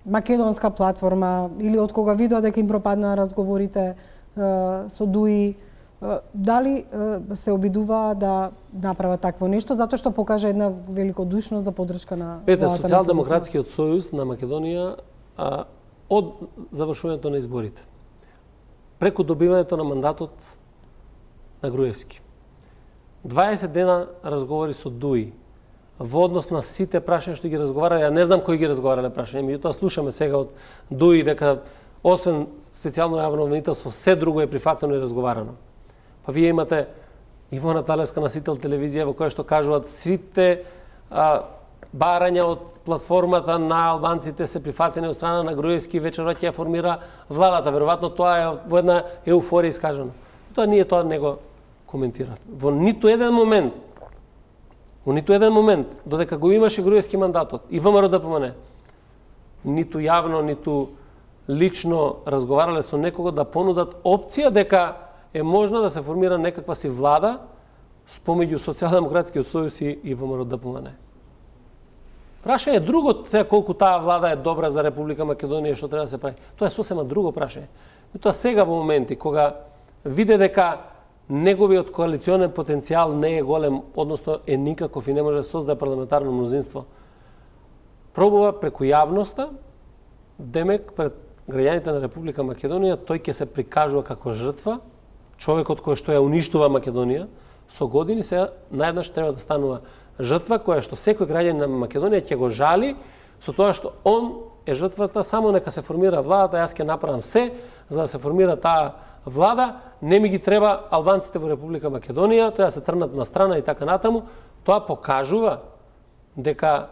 македонска платформа или од кога видоа дека им пропаднаа разговорите со ДУИ, дали се обидува да направат такво нешто, затоа што покажа една великодушност за поддршка на владата на Социјалдемократскиот сојуз на Македонија од завршувањето на изборите, преку добивањето на мандатот на Груевски, 20 дена разговори со ДУИ, во однос на сите прашања што ги разговарале, ја не знам кои ги разговарале прашања, меѓутоа слушаме сега од ДУИ дека освен специјално јавно обвинителство, се друго е прифатено и разговарано. Па вие имате Ивона Талеска на Сител телевизија во која што кажуваат сите барања од платформата на албанците се прифатени од страна на Груевски, вечерва ќе ја формира владата. Веројатно тоа е во една еуфорија искажано. Тоа ние тоа не го коментирав. Во ниту еден момент, додека го имаше Груевски мандатот и ВМРО ДПМН, ниту јавно, ниту лично разговарале со некого да понудат опција дека е можно да се формира некаква си влада помеѓу Социјалдемократскиот сојуз и ВМРО ДПМН. Прашање е друго, сега колку таа влада е добра за Република Македонија, што треба да се прави. Тоа е сосема друго прашање. И тоа сега во моменти кога виде дека неговиот коалиционен потенцијал не е голем, односно е никаков и не може да создаде парламентарно мнозинство, пробува преку јавноста, демек пред граѓаните на Република Македонија, тој ќе се прикажува како жртва, човекот кој што ја уништува Македонија, со години сега наједнаш треба да станува жртва која што секој граѓанин на Македонија ќе го жали со тоа што он е жртвата, само нека се формира владата, јас ќе направам се за да се формира таа влада, не ми ги треба албанците во Република Македонија, треба да се трнат на страна и така натаму. Тоа покажува дека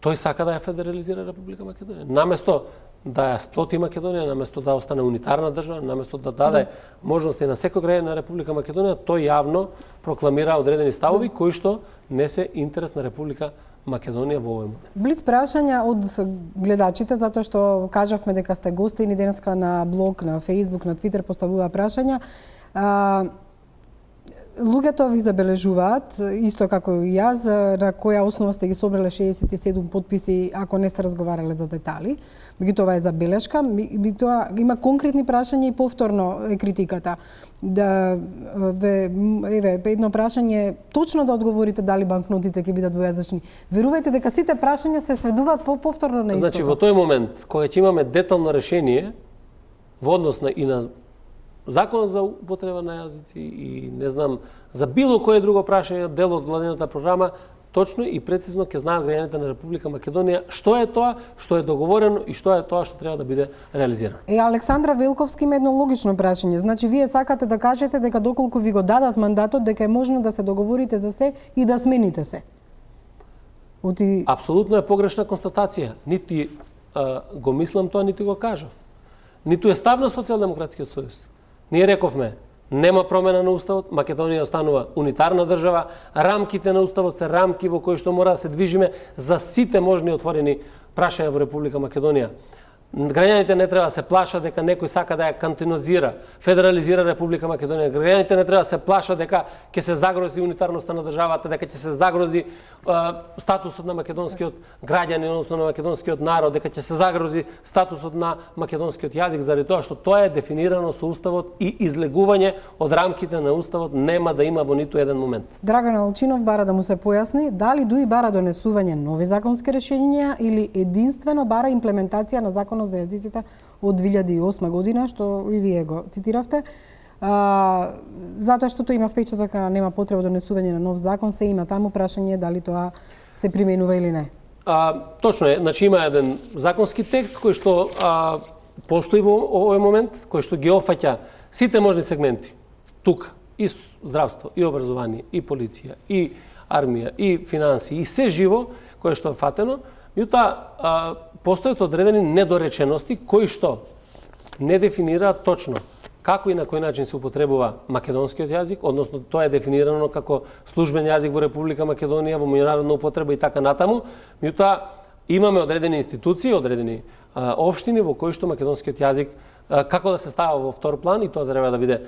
тој сака да ја федерализира Република Македонија. Наместо да ја сплоти Македонија, наместо да остане унитарна држава, наместо да даде можности на секој граѓанин на Република Македонија, тој јавно прокламира одредени ставови кои што не се интерес на Република Македонија во овој момент. Блиц прашања од гледачите, затоа што кажавме дека сте гостини денеска на блог, на Facebook, на Twitter поставува прашања. Луѓето ви забележуваат, исто како и јас, на која основа сте ги собрале 67 подписи ако не се разговарале за детали. Тоа е забелешка. Тоа има конкретни прашања и повторно е критиката. Едно прашање, точно да одговорите дали банкнотите ќе бидат двојазични. Верувајте дека сите прашања се сведуваат повторно на истото. Значи, во тој момент, кога ќе имаме детално решение, во однос и на Закон за употреба на јазици и не знам, за било кое друго прашање, дел од владината програма, точно и прецизно ќе знаат граѓаните на Република Македонија што е тоа, што е договорено и што е тоа што треба да биде реализирано. Александра Велковски има едно логично прашање. Значи, вие сакате да кажете дека доколку ви го дадат мандатот, дека е можно да се договорите за се и да смените се? Апсолутно е погрешна констатација. Нити го мислам тоа, нити го кажав. Ниту е став на Социјалдемократскиот сојуз. Ние рековме, нема промена на уставот, Македонија останува унитарна држава, рамките на уставот се рамки во кои што мора да се движиме за сите можни отворени прашања во Република Македонија. Граѓаните не треба да се плашат дека некој сака да ја кантинозира, федерализира Република Македонија. Граѓаните не треба да се плашат дека ќе се загрози унитарноста на државата, дека ќе се загрози статусот на македонскиот граѓанин, односно на македонскиот народ, дека ќе се загрози статусот на македонскиот јазик, заради тоа што тоа е дефинирано со уставот и излегување од рамките на уставот нема да има во ниту еден момент. Драган Алчинов бара да му се појасни дали дуи бара донесување нови законски решенија или единствено бара имплементација на Законот за јазиците од 2008 година, што и вие го цитиравте. Затоа што тој има впечаток дека нема потреба донесување на нов закон, се има таму прашање дали тоа се применува или не. Точно е, значи има еден законски текст кој што постои во овој момент, кој што ги опфаќа сите можни сегменти. Тука и здравство, и образование, и полиција, и армија, и финанси, и се живо кое што е фатено, меѓутоа постојат одредени недоречености кои што не дефинираат точно како и на кој начин се употребува македонскиот јазик, односно тоа е дефинирано како службен јазик во Република Македонија, во меѓународна употреба и така натаму. Меѓутоа имаме одредени институции, одредени општини во кои што македонскиот јазик како да се става во втор план и тоа треба да биде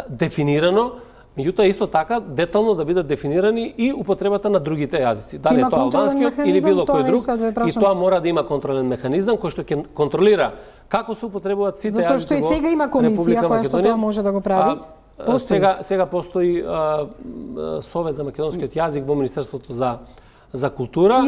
дефинирано. Меѓутоа исто така детално да бидат дефинирани и употребата на другите јазици. Дали е тоа албанскиот или било кој друг, и тоа мора да има контролен механизам кој што ќе контролира како се употребуваат сите јазици во Република Македонија. Затоа што и сега има комисија која што тоа може да го прави. Сега постои Совет за македонскиот јазик во Министерството за култура,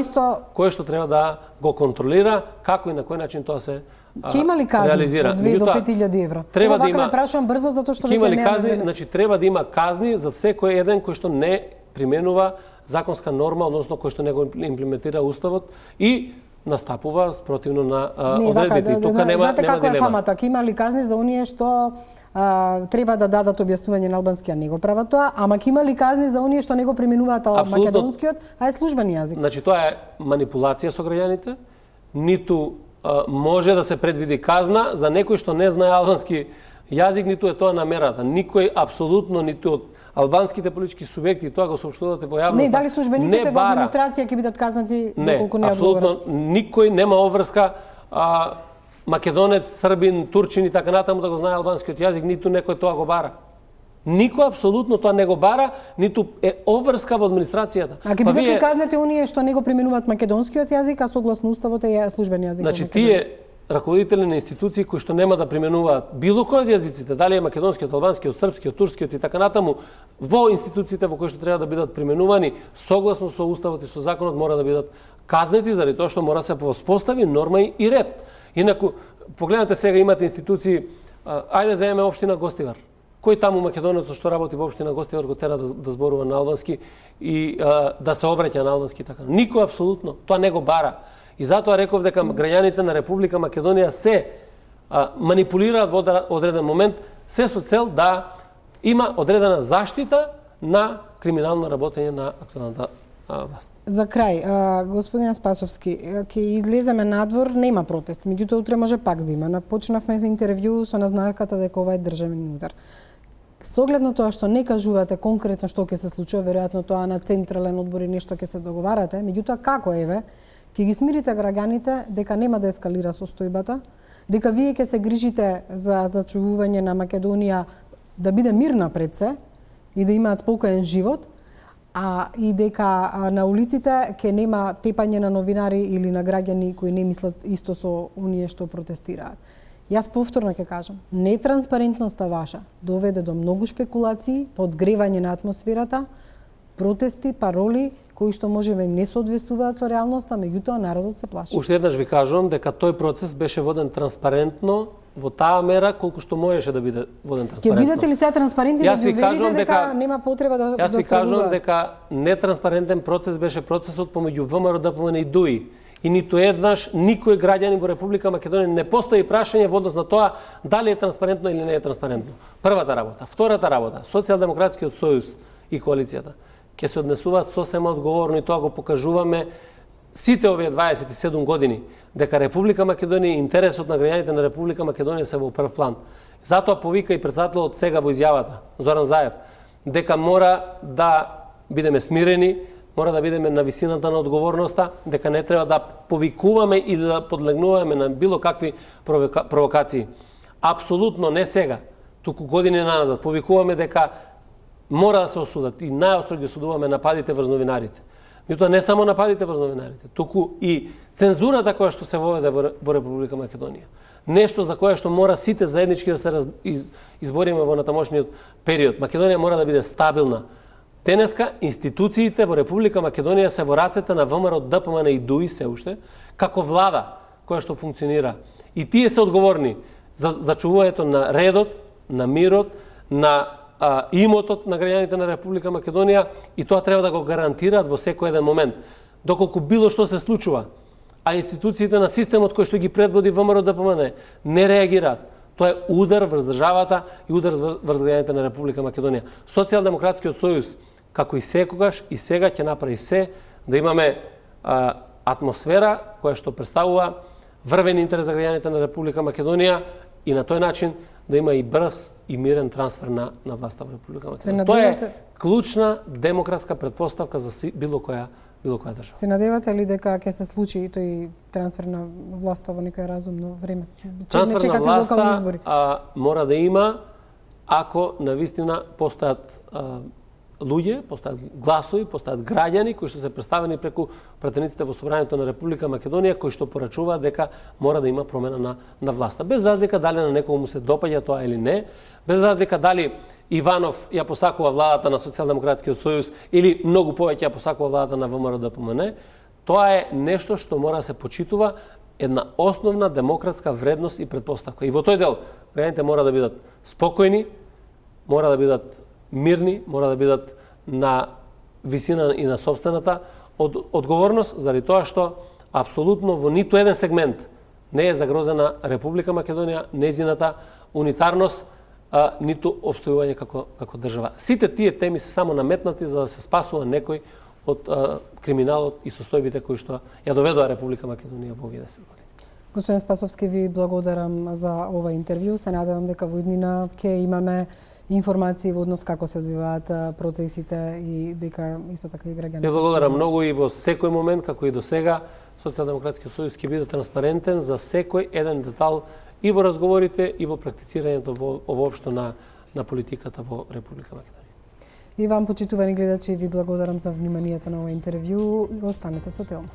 кој што треба да го контролира како и на кој начин тоа се Ќе има ли казни од 2 до 5000 евра? Треба да има. Прашувам брзо затоа што има ли казни, значи треба да има казни за секој еден кој што не применува законска норма, односно кој што не го имплементира уставот и настапува спротивно на одредбите. Тука нема дилема. Знаете како е фамата? Ќе има ли казни за оние што треба да дадат објаснување на албански, а не го прават тоа, ама ќе има ли казни за оние што не го преминуваат македонскиот, а е службен јазик? Значи тоа е манипулација со граѓаните, ниту може да се предвиди казна за некој што не знае албански јазик, ниту е тоа намерата. Никој апсолутно, ниту од албанските политички субјекти, тоа го соопштувате во јавноста. Не, дали службениците во администрација ќе бидат казнати доколку не одговорат? Не, апсолутно никој нема обврска македонец, србин, турчин и така натаму да го знае албанскиот јазик, ниту некој тоа го бара. Никој апсолутно тоа не го бара, ниту е обврска во администрацијата. А ќе бидат ли казнати оние што не го преминуваат македонскиот јазик, а согласно уставот е службен јазик? Значи тие раководители на институции кои што нема да применуваат било кој од јазиците, дали е македонскиот, албанскиот, српскиот, турскиот и така натаму, во институциите во кои што треба да бидат применувани согласно со уставот и со законот мора да бидат казнети заради тоа што мора да се воспостави норма и ред. Инаку погледнете сега имате институции, ајде земеме општина Гостивар. Кој таму македонецот што работи во општина Гостивар го тера да зборува на албански и да се обраќа на албански така. Никој апсолутно тоа не го бара. И затоа реков дека граѓаните на Република Македонија се манипулираат во одреден момент, се со цел да има одредена заштита на криминално работење на актуелната власт. За крај, господин Спасовски, ќе излеземе надвор, нема протест, меѓутоа утре може пак да има. Напочнавме за интервју со назнаката дека ова е државен удар. Со оглед на тоа што не кажувате конкретно што ќе се случува, веројатно тоа на централен одбор и нешто ќе се договарате, меѓутоа како еве ќе ги смирите граѓаните дека нема да ескалира состојбата, дека вие ќе се грижите за зачувување на Македонија да биде мирна пред се и да имаат спокоен живот, и дека на улиците ќе нема тепање на новинари или на граѓани кои не мислат исто со оние што протестираат. Јас повторно ќе кажам, нетранспарентноста ваша доведе до многу шпекулации, подгревање на атмосферата, протести, пароли кои што можеби не соодветствуваат со реалноста, меѓутоа народот се плаши. Уште еднаш ви кажувам дека тој процес беше воден транспарентно во таа мера колку што можеше да биде воден транспарентно. Ќе бидете ли сега транспарентни да ви уверите дека нема потреба да Јас ви кажувам дека нетранспарентен процес беше процесот помеѓу ВМРО, ДПМН и ДУИ. И ниту еднаш никој граѓанин во Република Македонија не постави прашање во однос на тоа дали е транспарентно или не е транспарентно. Првата работа. Втората работа, Социјалдемократскиот сојуз и коалицијата ќе се однесуваат сосема одговорно и тоа го покажуваме сите овие 27 години дека Република Македонија и интересот на граѓаните на Република Македонија се во прв план. Затоа повика и претседателот сега во изјавата, Зоран Заев, дека мора да бидеме смирени, мора да бидеме на висината на одговорноста, дека не треба да повикуваме или да подлегнуваме на било какви провокации. Апсолутно не сега, туку години назад повикуваме дека мора да се осудат и најостро ги осудуваме нападите врз новинарите. Меѓутоа не само нападите врз новинарите, туку и цензурата која што се воведе во Република Македонија. Нешто за кое што мора сите заеднички да се избориме во натамошниот период. Македонија мора да биде стабилна. Денеска институциите во Република Македонија се во рацете на ВМРО, ДПМН и ДУИ се уште, како влада која што функционира. И тие се одговорни за зачувувањето на редот, на мирот, на имотот на граѓаните на Република Македонија и тоа треба да го гарантираат во секој еден момент. Доколку било што се случува, а институциите на системот кој што ги предводи ВМРО, ДПМН не реагираат, тоа е удар врз државата и удар врз граѓаните на Република Македонија. Социјалдемократскиот сојуз, како и секогаш и сега ќе направи се да имаме атмосфера која што представува врвен интерес за граѓаните на Република Македонија и на тој начин да има и брз и мирен трансфер на власта во Република Македонија. Тоа е клучна демократска предпоставка за било која држава. Се надевате ли дека ќе се случи тој трансфер на власта во некој разумно време? Трансфер на власта мора да има ако навистина постојат луѓе, постојат гласови, постојат граѓани кои што се представени преку пратениците во Собранието на Република Македонија кои што порачуваат дека мора да има промена на власта. Без разлика дали на некој му се допаѓа тоа или не, без разлика дали Иванов ја посакува владата на Социјалдемократскиот сојуз или многу повеќе ја посакува владата на ВМРО, ДПМН, тоа е нешто што мора да се почитува една основна демократска вредност и предпоставка. И во тој дел граѓаните мора да бидат спокојни, мора да бидат мирни, мора да бидат на висина и на собствената одговорност, заради тоа што апсолутно во ниту еден сегмент не е загрозена Република Македонија, нејзината унитарност, ниту обстојување како држава. Сите тие теми се само наметнати за да се спасува некој од криминалот и состојбите кои што ја доведоа Република Македонија во овие 10 години. Господин Спасовски, ви благодарам за ова интервју. Се надевам дека во иднина ќе имаме информации во однос како се одвиваат процесите и дека исто така и граѓаните. Ја благодарам многу и во секој момент, како и до сега, Социјалдемократскиот сојуз ќе биде транспарентен за секој еден детал и во разговорите и во практицирањето воопшто на политиката во Република Македонија. И вам, почитувани гледачи, ви благодарам за вниманието на овој интервју. Останете со Телма.